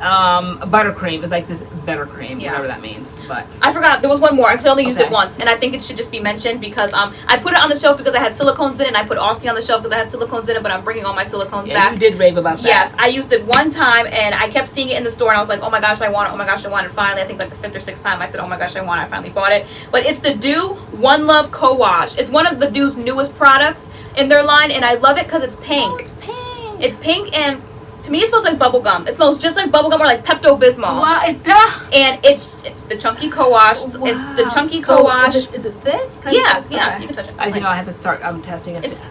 buttercream. It's like this better cream, whatever that means. But I forgot there was one more because I only used it once, and I think it should just be mentioned because I put it on the shelf because I had silicones in it, and I put Austin on the shelf because I had silicones in it. But I'm bringing all my silicones back. You did rave about that. Yes, I used it one time, and I kept seeing it in the store, and I was like, oh my gosh, I want it. Oh my gosh, I want it. Finally, I think like the 5th or 6th time, I said, oh my gosh, I want it. I finally bought it. But it's the Dew One Love Co-Wash. It's one of the Dew's newest products in their line, and I love it because it's pink. Oh, it's pink. It's pink, and to me, it smells like bubble gum. It smells just like bubble gum or like Pepto-Bismol. Wow, it does. And it's the chunky co-wash. Wow. It's the chunky co-wash. Is it thick? Yeah, you can touch it. You know, I had to start testing it.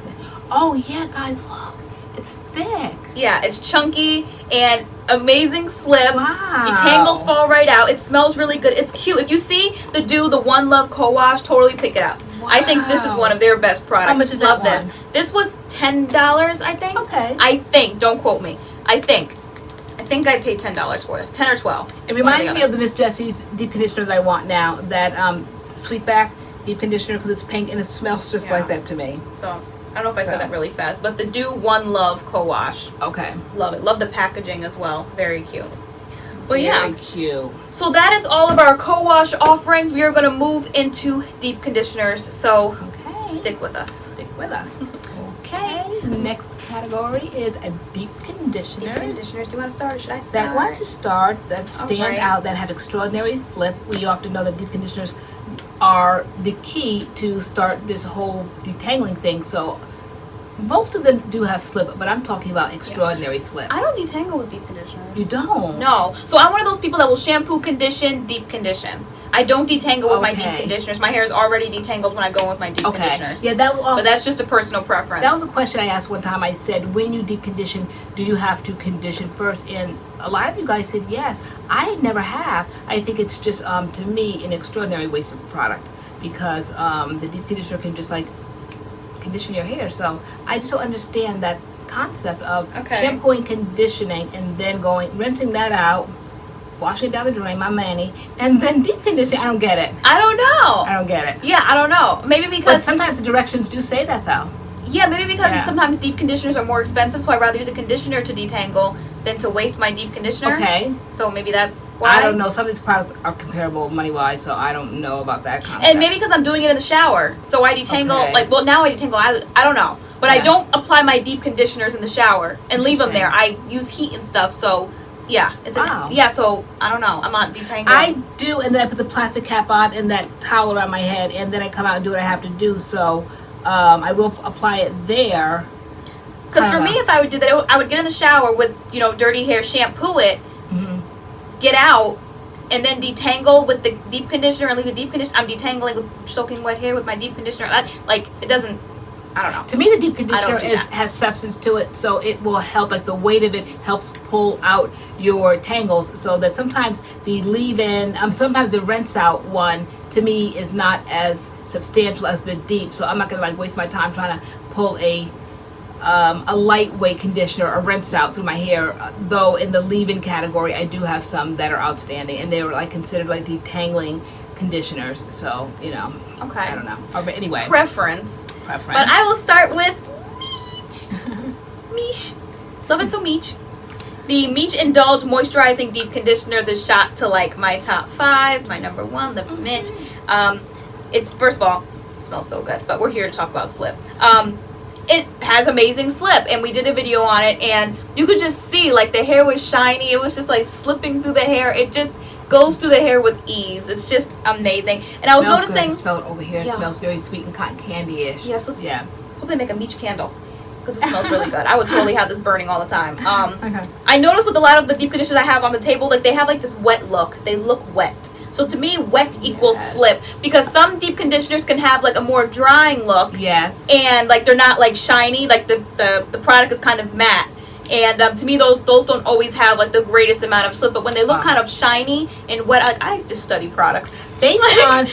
Oh, yeah, guys, look. It's thick. Yeah, it's chunky and amazing slip. Wow. Detangles fall right out. It smells really good. It's cute. If you see the Dew, the One Love Co-Wash, totally pick it up. Wow. I think this is one of their best products. How much is Love that this. This was $10, I think. Okay. I think. Don't quote me. I think I paid $10 for this. 10 or 12. It reminds me of the Miss Jessie's deep conditioner that I want now. That Sweetback deep conditioner, because it's pink and it smells just like that to me. So I don't know if I said that really fast, but the Dew One Love Co-Wash. Okay. Love it. Love the packaging as well. Very cute. But Very cute. So that is all of our co-wash offerings. We are going to move into deep conditioners. So stick with us. Stick with us. Okay. Next category is a deep conditioners. Deep conditioners. Do you want to start or should I start? That stand out, that have extraordinary slip. We often know that deep conditioners are the key to start this whole detangling thing. So most of them do have slip, but I'm talking about extraordinary slip. I don't detangle with deep conditioners. You don't? No. So I'm one of those people that will shampoo, condition, deep condition. I don't detangle with my deep conditioners. My hair is already detangled when I go with my deep conditioners. Yeah, that will. But that's just a personal preference. That was a question I asked one time. I said, when you deep condition, do you have to condition first? And a lot of you guys said yes. I never have. I think it's just, to me, an extraordinary waste of product, because the deep conditioner can just like condition your hair. So I just don't understand that concept of shampooing, conditioning, and then rinsing that out, washing it down the drain, my mani, and then deep conditioning. I don't get it. I don't know. I don't get it. Yeah, I don't know. Maybe because... But sometimes the directions do say that, though. Yeah, maybe because sometimes deep conditioners are more expensive, so I'd rather use a conditioner to detangle than to waste my deep conditioner. Okay. So maybe that's why. I don't know. Some of these products are comparable money-wise, so I don't know about that concept. And maybe because I'm doing it in the shower, so I detangle, well, now I detangle, I don't know. But I don't apply my deep conditioners in the shower and leave them there. I use heat and stuff, so... Yeah, so I don't know. I'm not detangling. I do, and then I put the plastic cap on and that towel around my head, and then I come out and do what I have to do. So I will apply it there. Because for me, if I would do that, I would get in the shower with dirty hair, shampoo it, get out, and then detangle with the deep conditioner and leave the deep conditioner. I'm detangling with soaking wet hair with my deep conditioner. It doesn't. I don't know. To me, the deep conditioner has substance to it, so it will help. Like the weight of it helps pull out your tangles, so that sometimes the leave-in, sometimes the rinse-out one, to me, is not as substantial as the deep. So I'm not gonna waste my time trying to pull a lightweight conditioner or rinse-out through my hair. Though in the leave-in category, I do have some that are outstanding, and they were considered detangling conditioners. So okay, I don't know. But anyway, preference. But I will start with Meech. Love it so Meech. The Meech Indulge Moisturizing Deep Conditioner. The shot to my top 5, my number 1, Lips Meech. It's, first of all, it smells so good, but we're here to talk about slip. It has amazing slip, and we did a video on it, and you could just see the hair was shiny. It was just slipping through the hair. It just goes through the hair with ease. It's just amazing. And I was noticing. Good. Smell it over here. It smells very sweet and cotton candy-ish. Yes, hope they make a Meech candle, because it smells really good. I would totally have this burning all the time. I noticed with a lot of the deep conditioners I have on the table, they have this wet look. They look wet. So to me, wet equals slip, because some deep conditioners can have a more drying look. Yes. And they're not shiny. The product is kind of matte. And to me, those don't always have the greatest amount of slip. But when they look kind of shiny and wet, I just study products based on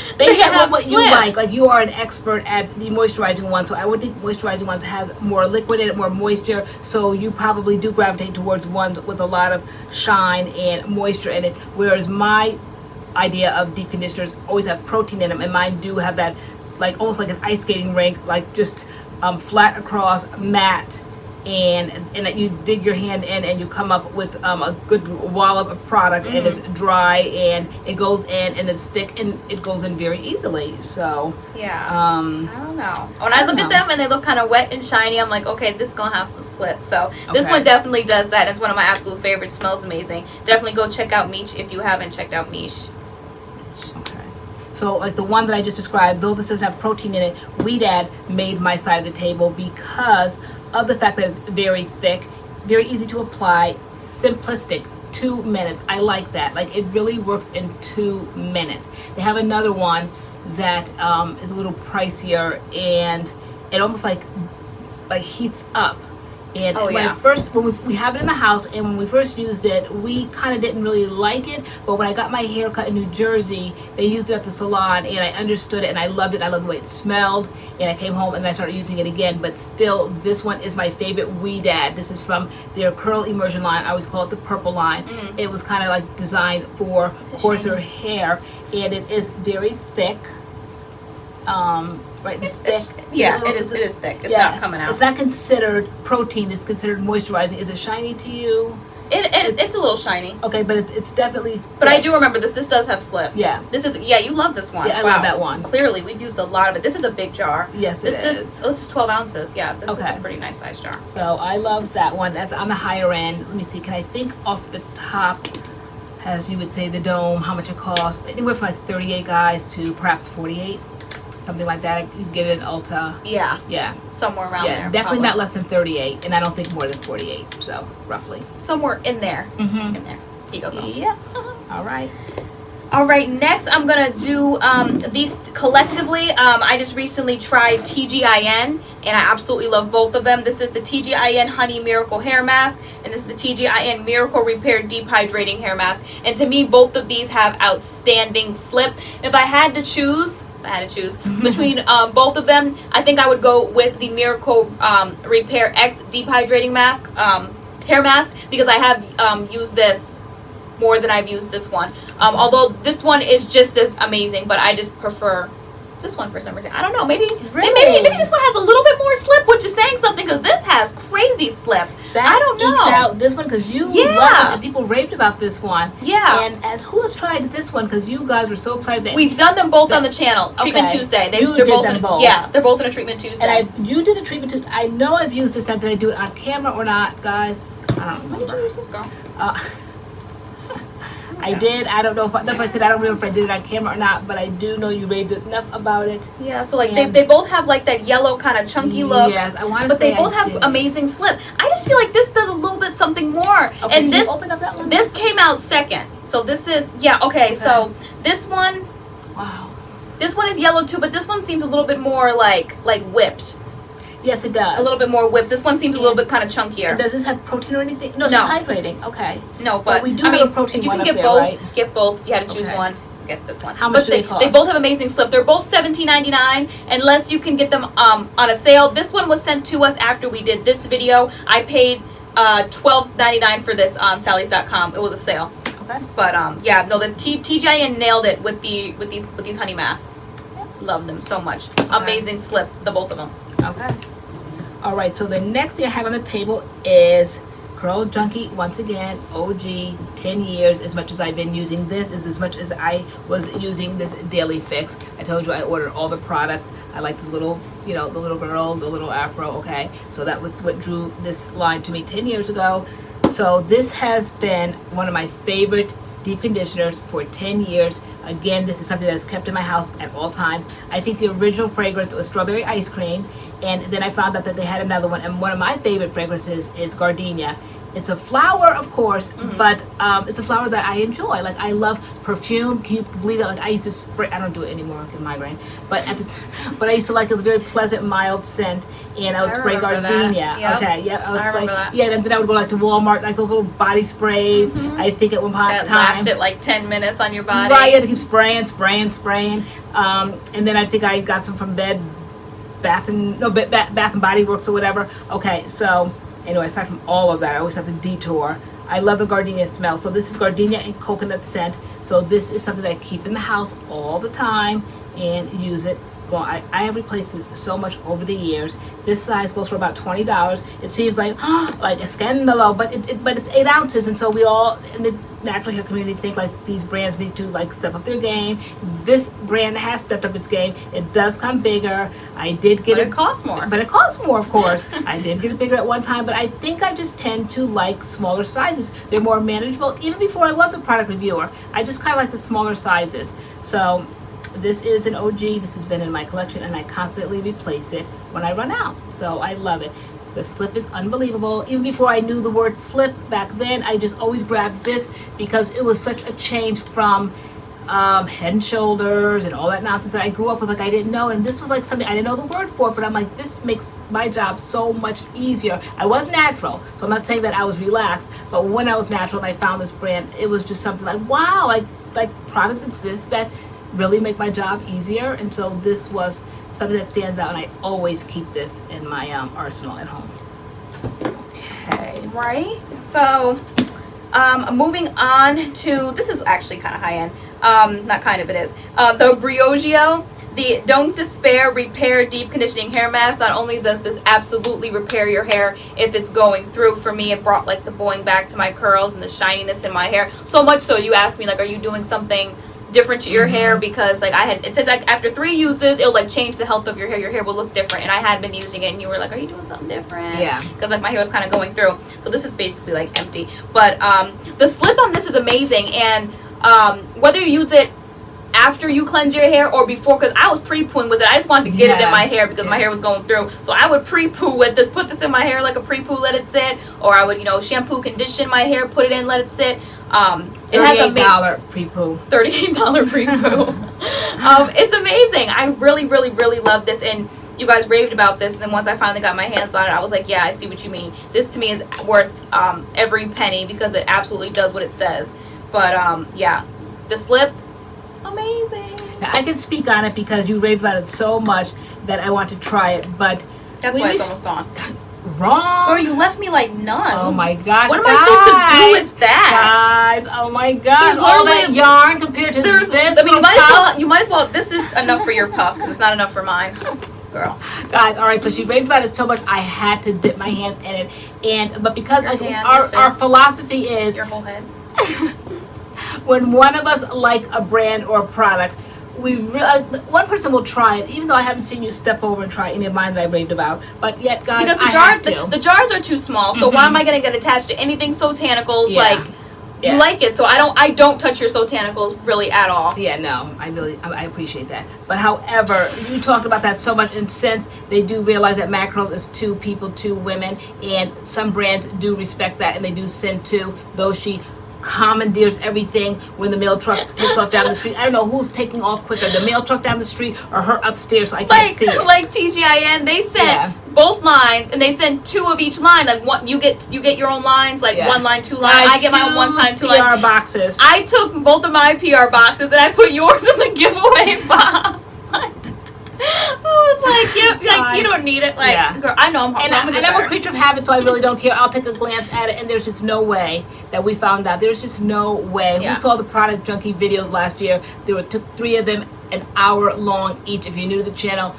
what you like. You are an expert at the moisturizing one, so I would think moisturizing ones has more liquid in it, more moisture. So you probably do gravitate towards ones with a lot of shine and moisture in it. Whereas my idea of deep conditioners always have protein in them, and mine do have that almost like an ice skating rink, just flat across, matte. And that you dig your hand in and you come up with a good wallop of product, and it's dry and it goes in and it's thick and it goes in very easily. So I don't know. When I look at them and they look kind of wet and shiny, I'm like, okay, this is gonna have some slip. So this one definitely does that. It's one of my absolute favorites. Smells amazing. Definitely go check out Meech if you haven't checked out Meech. So the one that I just described, though this doesn't have protein in it, WeDad made my side of the table because of the fact that it's very thick, very easy to apply, simplistic, 2 minutes. I like that. It really works in 2 minutes. They have another one that is a little pricier, and it almost heats up. And when we have it in the house, and when we first used it, we kind of didn't really like it. But when I got my hair cut in New Jersey, they used it at the salon, and I understood it, and I loved it. I loved the way it smelled, and I came home and I started using it again. But still, this one is my favorite WeDad. This is from their Curl Immersion line. I always call it the purple line. It was kind of designed for coarser hair, and it is very thick. Right, it's thick. It is thick. It's not coming out. It's not considered protein. It's considered moisturizing. Is it shiny to you? It's a little shiny. Okay, but it's definitely. But I do remember this. This does have slip. Yeah. This is. Yeah, you love this one. Yeah, I love that one. Clearly, we've used a lot of it. This is a big jar. Yes, this is 12 ounces. Yeah, this is a pretty nice size jar. So I love that one. That's on the higher end. Let me see. Can I think off the top has, you would say, the dome, how much it costs, anywhere from like 38 guys to perhaps 48, something like that. You can get it in Ulta. Yeah. Yeah. Somewhere around Yeah, there. definitely probably. not less than 38, and I don't think more than 48, so roughly. Somewhere in there. Mm-hmm. In there. Here you go, girl. Yeah. All right. All right, next I'm gonna do these collectively. I just recently tried TGIN, and I absolutely love both of them. This is the TGIN Honey Miracle Hair Mask, and this is the TGIN Miracle Repair Deep Hydrating Hair Mask. And to me, both of these have outstanding slip. If I had to choose between both of them, I think I would go with the Miracle Repair X Deep Hydrating Mask, hair mask, because I have used this more than I've used this one. Although this one is just as amazing, but I just prefer this one for some reason. I don't know. Maybe maybe this one has a little bit more slip, which is saying something, because this has crazy slip. I don't know. Eked out this one because you love this, and people raved about this one. Yeah. And as who has tried this one, because you guys were so excited that We've done them both on the channel. Treatment Tuesday. You they're did both them in, both. Yeah, they're both in a Treatment Tuesday. And you did a treatment Tuesday. I know I've used this time. Did I do it on camera or not, guys? I don't remember. When did you use this, girl? I did. I don't know if that's why I said I don't remember if I did it on camera or not, but I do know you raved enough about it. Yeah, so like they both have like that yellow kind of chunky look. Yes, I want to but say they both have amazing slip. I just feel like this does a little bit something more. Okay, and can this you open up that one? this came out second. So this is okay. So this one, wow. This one is yellow too, but this one seems a little bit more like whipped. Yes, it does. A little bit more whipped. This one seems a little bit kind of chunkier. And does this have protein or anything? No, it's just hydrating. Okay. No, but we do have a protein if you one can up get there, both, right? get both. If you had to choose one, get this one. How much do they cost? They both have amazing slip. They're both $17.99 unless you can get them on a sale. This one was sent to us after we did this video. I paid $12.99 for this on Sallys.com. It was a sale. Okay. But yeah, no, the TGIN nailed it with these honey masks. Love them so much. Okay. Amazing slip, the both of them. Okay. All right, so the next thing I have on the table is Curl Junkie. Once again, OG, 10 years. As much as I've been using this is as much as I was using this Daily Fix. I told you I ordered all the products. I like the little, the little girl, the little afro, okay? So that was what drew this line to me 10 years ago. So this has been one of my favorite deep conditioners for 10 years. Again, this is something that's kept in my house at all times. I think the original fragrance was strawberry ice cream, and then I found out that they had another one, and one of my favorite fragrances is gardenia. It's a flower, of course, but it's a flower that I enjoy. Like, I love perfume. Can you believe that? Like, I used to spray. I don't do it anymore. I get migraine. But but I used to like it. Was a very pleasant, mild scent, and I would spray gardenia. Yep. Okay, yeah, I remember that. Yeah, and then I would go like to Walmart, like those little body sprays. I think at one point that lasted like 10 minutes on your body. Right, you had to keep spraying. And then I think I got some from Bath and BodyWorks or whatever. Okay, so. Anyway, aside from all of that, I always have the detour. I love the gardenia smell. So this is gardenia and coconut scent. So this is something that I keep in the house all the time and use it. I have replaced this so much over the years. This size goes for about $20. It seems like like a scandalo, but it's 8 ounces, and so we all in the natural hair community think like these brands need to like step up their game. This brand has stepped up its game. It does come bigger. I did get it costs more. But it costs more, of course. I did get it bigger at one time, but I think I just tend to like smaller sizes. They're more manageable. Even before I was a product reviewer, I just kind of like the smaller sizes. So this is an OG. This has been in my collection, and I constantly replace it when I run out. So I love it. The slip is unbelievable. Even before I knew the word slip back then, I just always grabbed this because it was such a change from Head and Shoulders and all that nonsense that I grew up with. Like, I didn't know, and this was like something I didn't know the word for, but I'm like, this makes my job so much easier. I was natural, so I'm not saying that I was relaxed, but when I was natural and I found this brand, it was just something like, wow, like products exist that really make my job easier. And so this was something that stands out, and I always keep this in my arsenal at home. Okay, right? So moving on to, this is actually kind of high end. Not kind of, it is. The Briogeo, the Don't Despair Repair Deep Conditioning Hair Mask. Not only does this absolutely repair your hair if it's going through, for me it brought like the boing back to my curls and the shininess in my hair. So much so you asked me like, are you doing something different to your hair, because like it says like after 3 uses it'll like change the health of your hair will look different, and I had been using it and you were like, are you doing something different? Yeah, because like my hair was kind of going through. So this is basically like empty, but the slip on this is amazing. And whether you use it after you cleanse your hair or before, because I was pre-pooing with it, I just wanted to get it in my hair because my hair was going through, so I would pre-poo with this, put this in my hair like a pre-poo, let it sit, or I would, you know, shampoo, condition my hair, put it in, let it sit. It has a $38 pre-poo. $38 pre-poo. It's amazing. I really love this, and you guys raved about this, and then once I finally got my hands on it, I was like, yeah, I see what you mean. This to me is worth every penny, because it absolutely does what it says. But yeah, the slip, amazing. Now I can speak on it because you raved about it so much that I want to try it, but that's why it's almost gone. Wrong. Girl, you left me like none. Oh my gosh. What am I supposed to do with that? Guys, oh my gosh. All that yarn compared to this. I mean, you might as well, this is enough for your puff because it's not enough for mine. Girl. Guys, all right, so she raved about it so much I had to dip my hands in it. But because our philosophy is your whole head. When one of us like a brand or a product, one person will try it, even though I haven't seen you step over and try any of mine that I raved about. But yet, guys, because the jars are too small. So why am I going to get attached to anything Sotanicals? Like, you like it, so I don't touch your Sotanicals really at all. Yeah, no, I appreciate that. But however, you talked about that so much, and since they do realize that MADCURLS is 2 people, 2 women, and some brands do respect that, and they do send 2, though she commandeers everything when the mail truck takes off down the street. I don't know who's taking off quicker, the mail truck down the street or her upstairs, so I can't see it. Like TGIN, they sent both lines, and they sent 2 of each line. Like what you get your own lines, like 1 line, 2 lines. I get my own 1 time, 2 lines. PR boxes. I took both of my PR boxes and I put yours in the giveaway box. I was like, yep, like you don't need it. Like, girl, I know I'm I'm a creature of habit, so I really don't care. I'll take a glance at it, and there's just no way that we found out. There's just no way. Who saw the Product Junkie videos last year? Took 3 of them, an hour long each. If you're new to the channel,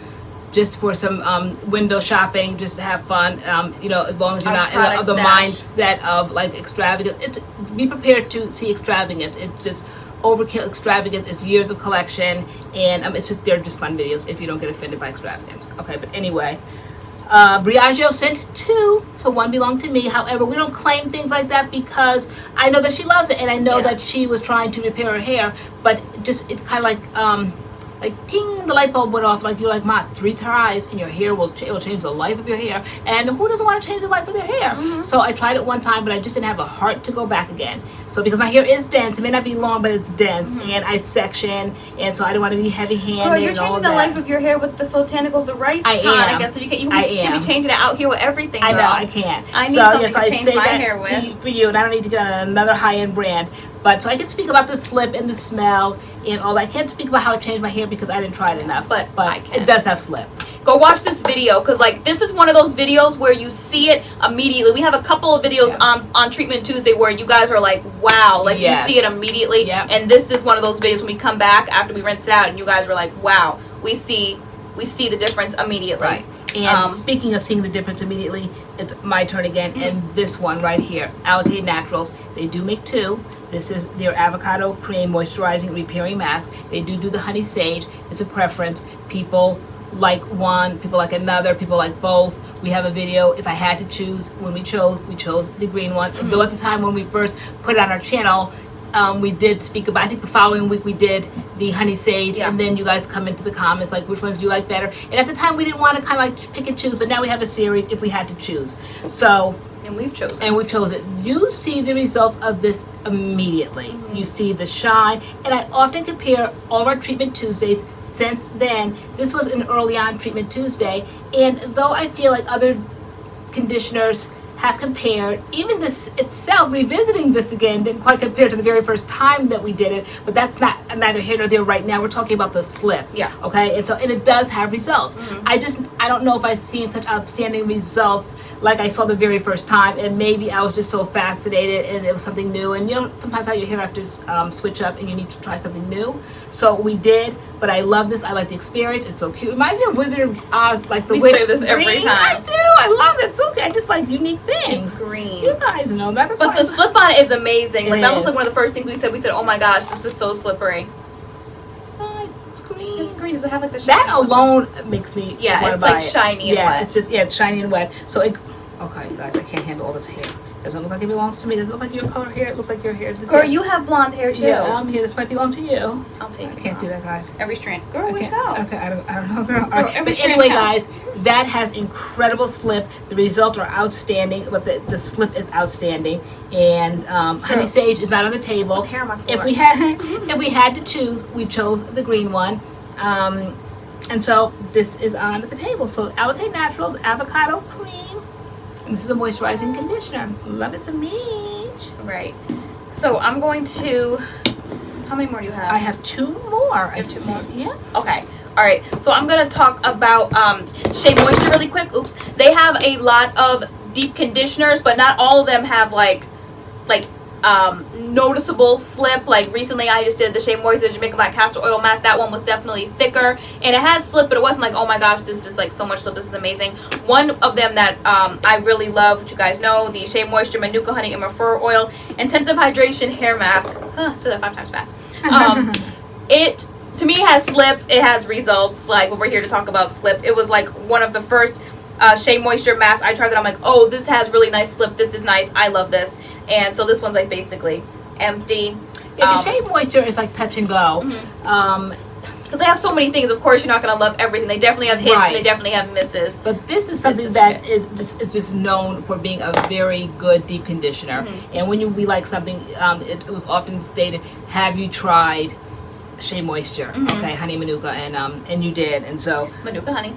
just for some window shopping, just to have fun. You know, as long as you're not in the mindset of like extravagant. Be prepared to see extravagant. It's just overkill. Extravagant is years of collection, and they're just fun videos if you don't get offended by extravagance. Okay, but anyway, Briaggio sent 2, so 1 belonged to me. However, we don't claim things like that because I know that she loves it, and I know that she was trying to repair her hair, but just it's kind of like ting, the light bulb went off. Like you're like, Ma, 3 tries and your hair will change the life of your hair. And who doesn't want to change the life of their hair? So I tried it 1 time, but I just didn't have the heart to go back again. So because my hair is dense, it may not be long, but it's dense, and I section, and so I don't want to be heavy-handed. Girl, you're changing the life of your hair with the Sotanicals, the rice tonic, and so you can't be changing it out here with everything. Girl. I know I can't. I need something to change my hair with. For you, and I don't need to get another high-end brand. But so I can speak about the slip and the smell and all that. I can't speak about how it changed my hair because I didn't try it enough. But it does have slip. Go watch this video, because like this is one of those videos where you see it immediately. We have a couple of videos on Treatment Tuesday where you guys are like, wow, like you see it immediately. And this is one of those videos when we come back after we rinse it out and you guys were like, wow, we see the difference immediately. Right. And speaking of seeing the difference immediately, it's my turn again. And this one right here, Alikay Naturals, they do make 2. This is their avocado cream moisturizing repairing mask. They do the honey sage. It's a preference. People like one, people like another, people like both. We have a video. If I had to choose, when we chose the green one. Though at the time when we first put it on our channel, we did speak about, I think the following week we did the honey sage, and then you guys come into the comments like, which ones do you like better? And at the time we didn't want to kind of like pick and choose, but now we have a series if we had to choose. So, and we've chosen. You see the results of this immediately. You see the shine, and I often compare all of our Treatment Tuesdays since then. This was an early on Treatment Tuesday, and though I feel like other conditioners have compared, even this itself, revisiting this again, didn't quite compare to the very first time that we did it, but that's neither here nor there right now. We're talking about the slip. Okay, and it does have results. I don't know if I've seen such outstanding results like I saw the very first time, and maybe I was just so fascinated and it was something new, and you know, sometimes how your hair has to switch up and you need to try something new. So we did, but I love this. I like the experience. It's so cute. It reminds me of Wizard of Oz, like the witch. We say this every time. I do. I love it. It's okay. I just like unique things. It's green. You guys know that. But the slip on it is amazing. Like that was like one of the first things we said. We said, oh my gosh, this is so slippery. green? It's green. Does it have like the That shiny alone makes me Yeah, wanna it's buy like it. shiny and yeah, wet. it's just it's shiny and wet. So it, okay, guys, I can't handle all this hair. Doesn't look like it belongs to me. Doesn't look like your color hair. It looks like your hair. Girl, you have blonde hair too. Yeah, I'm here. This might belong to you. I'll take I it. can't do that, guys. Every strand. Girl, where'd it Okay, go? okay, I don't know, girl. All Girl, right. every But strand anyway, counts. guys, that has incredible slip. The results are outstanding, but the slip is outstanding. And Honey Sage is not on the table. Hair on my floor. If we had to choose, we chose the green one. And so this is on the table. So Alikay Naturals Avocado Cream. And this is a moisturizing conditioner. Love it so much. Right. So I'm going to. How many more do you have? I have 2 more. You have 2 more? Yeah. Okay. All right. So I'm gonna talk about Shea Moisture really quick. Oops. They have a lot of deep conditioners, but not all of them have like noticeable slip. Like recently I just did the Shea Moisture Jamaican Black Castor Oil Mask. That one was definitely thicker and it had slip, but it wasn't like, oh my gosh, this is like so much slip, this is amazing. One of them that I really love, which you guys know, the Shea Moisture Manuka Honey and Refer Oil Intensive Hydration Hair Mask. So that 5 times fast. It to me has slip, it has results. Like when we're here to talk about slip, it was like one of the first Shea Moisture mask I tried that I'm like, oh, this has really nice slip, this is nice, I love this. And so this one's like basically empty. Yeah, the Shea Moisture is like touch and go. Because they have so many things, of course you're not going to love everything. They definitely have hits and they definitely have misses. But this is something that is just known for being a very good deep conditioner. And when we like something, it was often stated, have you tried Shea Moisture? Okay, Honey Manuka, and you did. And so Manuka Honey.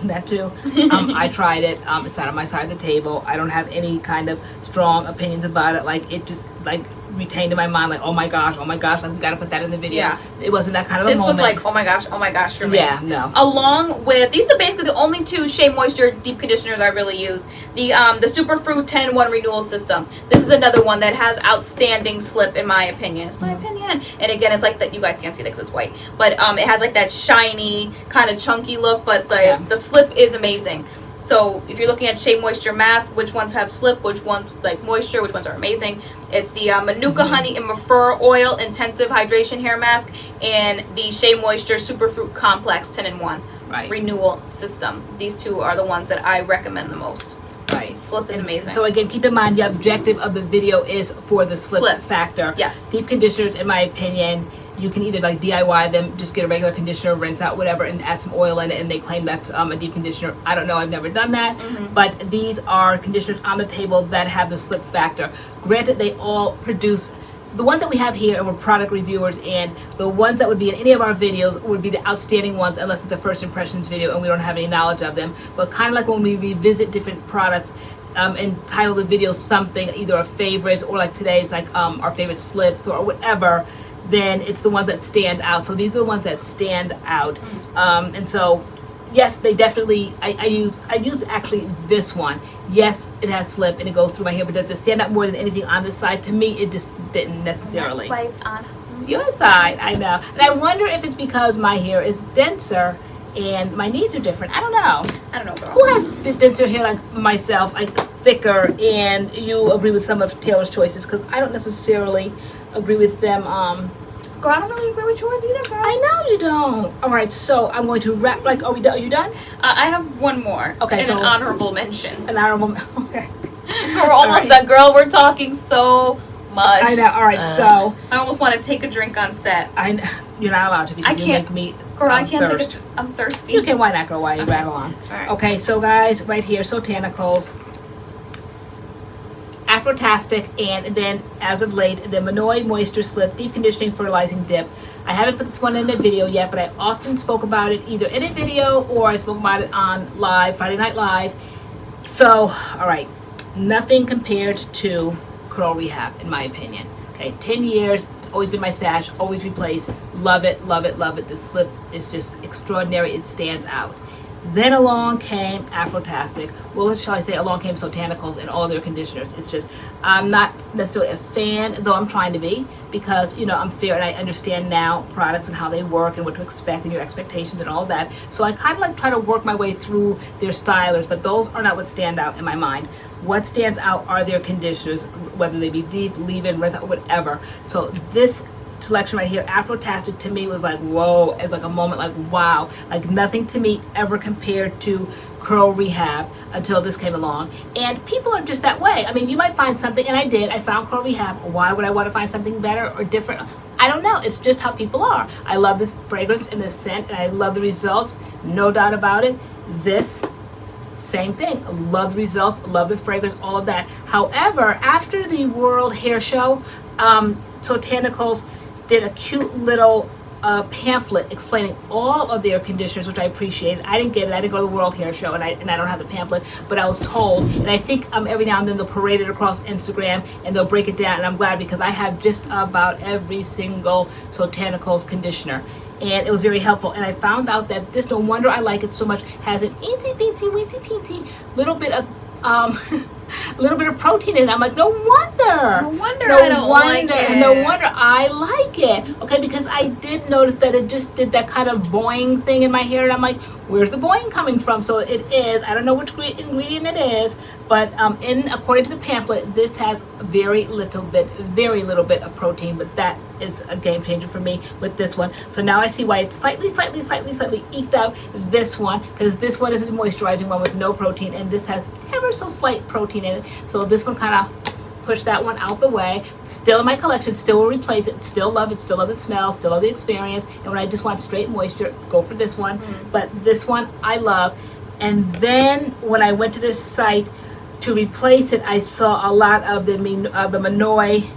That too. I tried it. It's not on my side of the table. I don't have any kind of strong opinions about it. Like it just like retained in my mind, like oh my gosh, like we gotta put that in the video. Yeah. It wasn't that kind of This a moment. was like oh my gosh for me. Yeah, no. Along with these are basically the only 2 Shea Moisture deep conditioners I really use. The Superfruit 10-in-1 Renewal System. This is another one that has outstanding slip in my opinion. It's my opinion. And again, it's like that, you guys can't see that because it's white, but it has like that shiny kind of chunky look, but the slip is amazing. So if you're looking at Shea Moisture mask, which ones have slip, which ones like moisture, which ones are amazing, it's the Manuka Honey and Refer Oil Intensive Hydration Hair Mask and the Shea Moisture Superfruit Complex 10-in-1 Renewal System. These 2 are the ones that I recommend the most. Right. Slip is amazing. So again, keep in mind the objective of the video is for the slip factor. Yes. Deep conditioners, in my opinion, you can either like DIY them, just get a regular conditioner, rinse out whatever, and add some oil in it, and they claim that's a deep conditioner. I don't know, I've never done that, but these are conditioners on the table that have the slip factor. Granted, they all produce, the ones that we have here and we're product reviewers, and the ones that would be in any of our videos would be the outstanding ones unless it's a first impressions video and we don't have any knowledge of them. But kind of like when we revisit different products and title the video something, either our favorites or like today it's like our favorite slips or whatever, then it's the ones that stand out. So these are the ones that stand out. And so yes, they definitely, I use actually this one. Yes, it has slip and it goes through my hair, but does it stand out more than anything on this side? To me, it just didn't necessarily. That's why it's on your side, I know. And I wonder if it's because my hair is denser and my needs are different. I don't know, girl. Who has denser hair like myself, like thicker, and you agree with some of Taylor's choices? Because I don't necessarily agree with them. Girl, I don't really agree with yours either, girl. I know you don't. All right, so I'm going to wrap. Like, are you done? I have one more. Okay, and so an honorable mention. An honorable. Okay. We're almost done, girl. We're talking so much. I know. All right, so I almost want to take a drink on set. You're not allowed to because I you can't, make me. Girl, I can't thirst. take a. I'm thirsty. You can. Why not, girl? Why you rattle on? All right. Okay, so guys, right here, Sotanicals, Afrotastic, and then as of late, the Manoy Moisture Slip Deep Conditioning Fertilizing Dip. I haven't put this one in a video yet, but I often spoke about it either in a video or I spoke about it on live, Friday Night Live. So, all right, nothing compared to Curl Rehab, in my opinion. Okay, 10 years, it's always been my stash, always replaced. Love it, love it, love it. The slip is just extraordinary. It stands out. Then along came Afrotastic. Well, shall I say, along came Sotanicals and all their conditioners. It's just, I'm not necessarily a fan, though I'm trying to be, because, you know, I'm fair and I understand now products and how they work and what to expect and your expectations and all that. So I kind of like try to work my way through their stylers, but those are not what stand out in my mind. What stands out are their conditioners, whether they be deep, leave-in, rinse out, whatever. So this selection right here. Afrotastic to me was like, whoa, it's like a moment like, wow, like nothing to me ever compared to Curl Rehab until this came along. And people are just that way. I mean, you might find something, and I did. I found Curl Rehab. Why would I want to find something better or different? I don't know. It's just how people are. I love this fragrance and this scent, and I love the results. No doubt about it. This, same thing. Love the results, love the fragrance, all of that. However, after the World Hair Show, Botanicals did a cute little pamphlet explaining all of their conditioners, which I appreciated. I didn't get it. I didn't go to the World Hair Show, and I don't have the pamphlet, but I was told. And I think every now and then they'll parade it across Instagram and they'll break it down. And I'm glad, because I have just about every single Botanicals conditioner, and it was very helpful. And I found out that this, no wonder I like it so much, has an itty bitty weeny peeny little bit of protein in it. I'm like, no wonder I don't like it. No wonder I like it. Okay, because I did notice that it just did that kind of boing thing in my hair, and I'm like, where's the boing coming from? So it is, I don't know which ingredient it is, but according to the pamphlet, this has very little bit of protein, but that is a game changer for me with this one. So now I see why it's slightly eked out this one, because this one is a moisturizing one with no protein, and this has ever so slight protein in it. So this one kind of push that one out the way. Still in my collection, still will replace it, still love it, still love the smell, still love the experience. And when I just want straight moisture, go for this one. But this one I love. And then when I went to this site to replace it, I saw a lot of the Manoy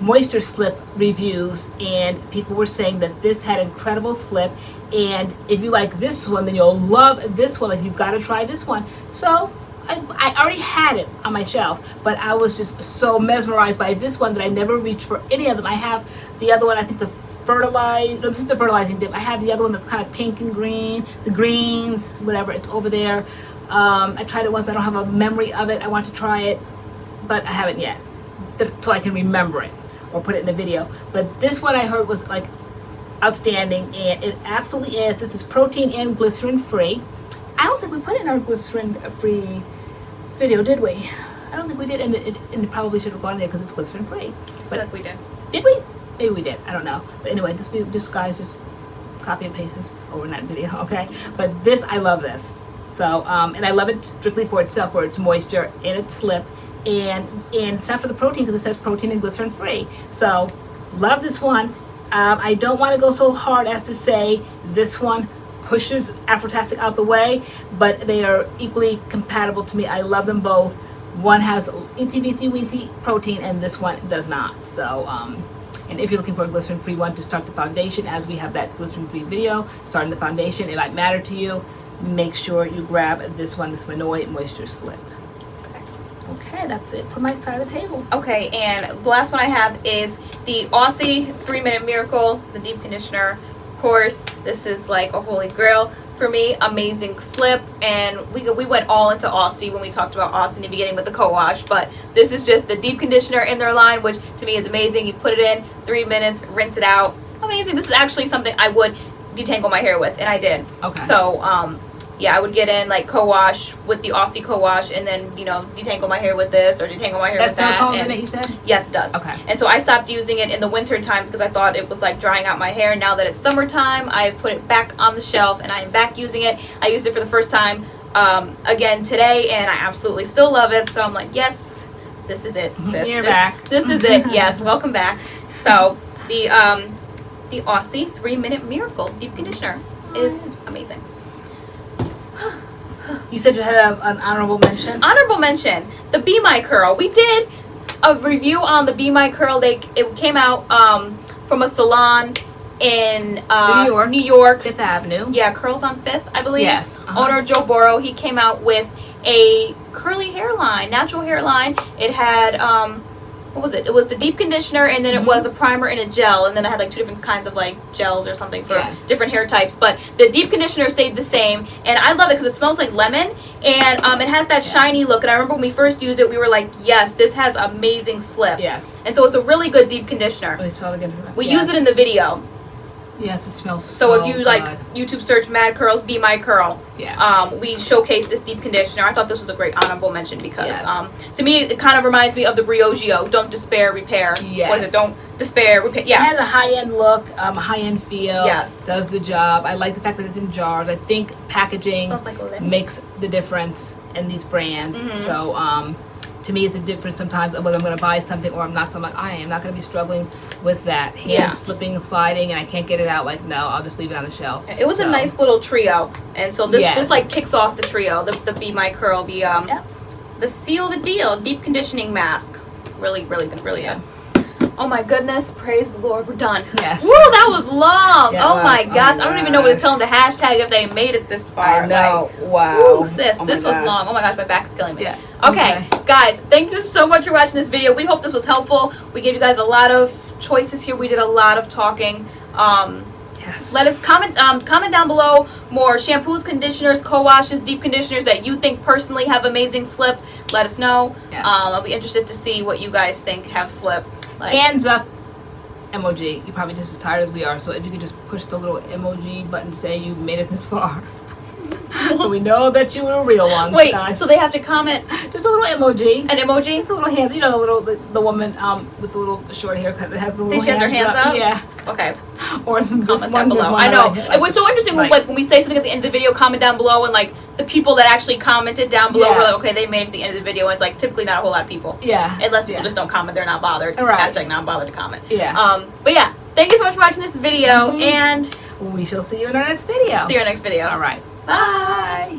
moisture slip reviews, and people were saying that this had incredible slip, and if you like this one, then you'll love this one. Like, you've got to try this one. So I already had it on my shelf, but I was just so mesmerized by this one that I never reached for any of them. I have the other one, I think this is the fertilizing dip. I have the other one that's kind of pink and green, the greens, whatever, it's over there. I tried it once, I don't have a memory of it. I want to try it, but I haven't yet, so I can remember it or put it in a video. But this one I heard was like outstanding, and it absolutely is. This is protein and glycerin free. I don't think we put it in our glycerin free video, did we? I don't think we did, and it probably should have gone there because it's glycerin free. But I feel like we did. Did we? Maybe we did. I don't know. But anyway, this guy's just copy and paste this over in that video, okay? But this, I love this. So, and I love it strictly for itself, for its moisture and its slip, and it's not for the protein because it says protein and glycerin free. So, love this one. I don't want to go so hard as to say this one pushes Afrotastic out the way, but they are equally compatible to me. I love them both. One has itty bitty weeny protein, and this one does not. So, and if you're looking for a glycerin-free one to start the foundation, as we have that glycerin-free video, starting the foundation, it might matter to you, make sure you grab this one, this Manoy Moisture Slip. Okay, that's it for my side of the table. Okay, and the last one I have is the Aussie 3-Minute Miracle, the deep conditioner. Of course, this is like a holy grail for me. Amazing slip, and we went all into Aussie when we talked about Aussie in the beginning with the co-wash, but this is just the deep conditioner in their line, which to me is amazing. You put it in 3 minutes, rinse it out. Amazing. This is actually something I would detangle my hair with, and I did. Okay. So yeah, I would get in like co-wash with the Aussie co-wash, and then, you know, detangle my hair with this or detangle my hair with that. That's silicones in it, you said? Yes, it does. Okay. And so I stopped using it in the winter time because I thought it was like drying out my hair. Now that it's summertime, I've put it back on the shelf and I am back using it. I used it for the first time again today, and I absolutely still love it. So I'm like, yes, this is it, sis. You're back. This is it. Yes, welcome back. So the Aussie 3-Minute Miracle Deep Conditioner is amazing. You said you had an honorable mention? Honorable mention, the Be My Curl. We did a review on the Be My Curl. It came out from a salon in New York. 5th Avenue. Yeah, Curls on 5th, I believe. Yes. Owner Joe Borrow, he came out with a curly hairline, natural hairline. It had what was it? It was the deep conditioner, and then it was a primer and a gel, and then I had like 2 different kinds of like gels or something for different hair types. But the deep conditioner stayed the same, and I love it because it smells like lemon, and it has that shiny look. And I remember when we first used it, we were like, yes, this has amazing slip. Yes. And so it's a really good deep conditioner. Let me smell again. We use it in the video. Yes, it smells So if you good. like YouTube search MADCURLS Be My Curl, yeah. We showcased this deep conditioner. I thought this was a great honorable mention because Yes. to me it kind of reminds me of the Briogeo. Don't despair, repair. Yes. What is it? Don't despair, repair. It Yeah. has a high-end look, high-end feel. Yes. Does the job. I like the fact that it's in jars. I think packaging Smells like lemon. makes the difference in these brands. Mhm. So to me, it's a difference sometimes of whether I'm going to buy something or I'm not. So I'm like, I am not going to be struggling with that. Hand slipping and sliding, and I can't get it out. Like, no, I'll just leave it on the shelf. It was a nice little trio, and so this Yes. this like kicks off the trio. The Be My Curl, the Seal the Deal deep conditioning mask. Really, really good. Really good. Oh my goodness, praise the Lord, we're done. Yes. Woo, that was long. Yeah, oh my oh gosh, my I don't even know what to gosh. tell them to hashtag if they made it this far. I know. Like, Wow. woo, sis, Oh my this was gosh. long. Oh my gosh, my back is killing me. Yeah. Okay, guys, thank you so much for watching this video. We hope this was helpful. We gave you guys a lot of choices here. We did a lot of talking. Yes. Let us comment down below more shampoos, conditioners, co-washes, deep conditioners that you think personally have amazing slip. Let us know. Yeah. I'll be interested to see what you guys think have slip. Like, Hands up emoji. You're probably just as tired as we are. So if you could just push the little emoji button to say you made it this far. So we know that you were real ones. wait, guys. so they have to comment Just a little emoji. an emoji? It's a little hand. You know, the woman with the little short haircut that has the little She has her hands up? Yeah. Okay. Or this Comment one down below. one I know. like It was so interesting when, like, when we say something at the end of the video, comment down below, and like the people that actually commented down below Yeah. were like, okay, they made it to the end of the video. And it's like typically not a whole lot of people. Yeah. Unless people just don't comment, they're not bothered. Right. Hashtag not bothered to comment. Yeah. But yeah, thank you so much for watching this video, and We shall see you in our next video. see you in our next video. All right. Bye.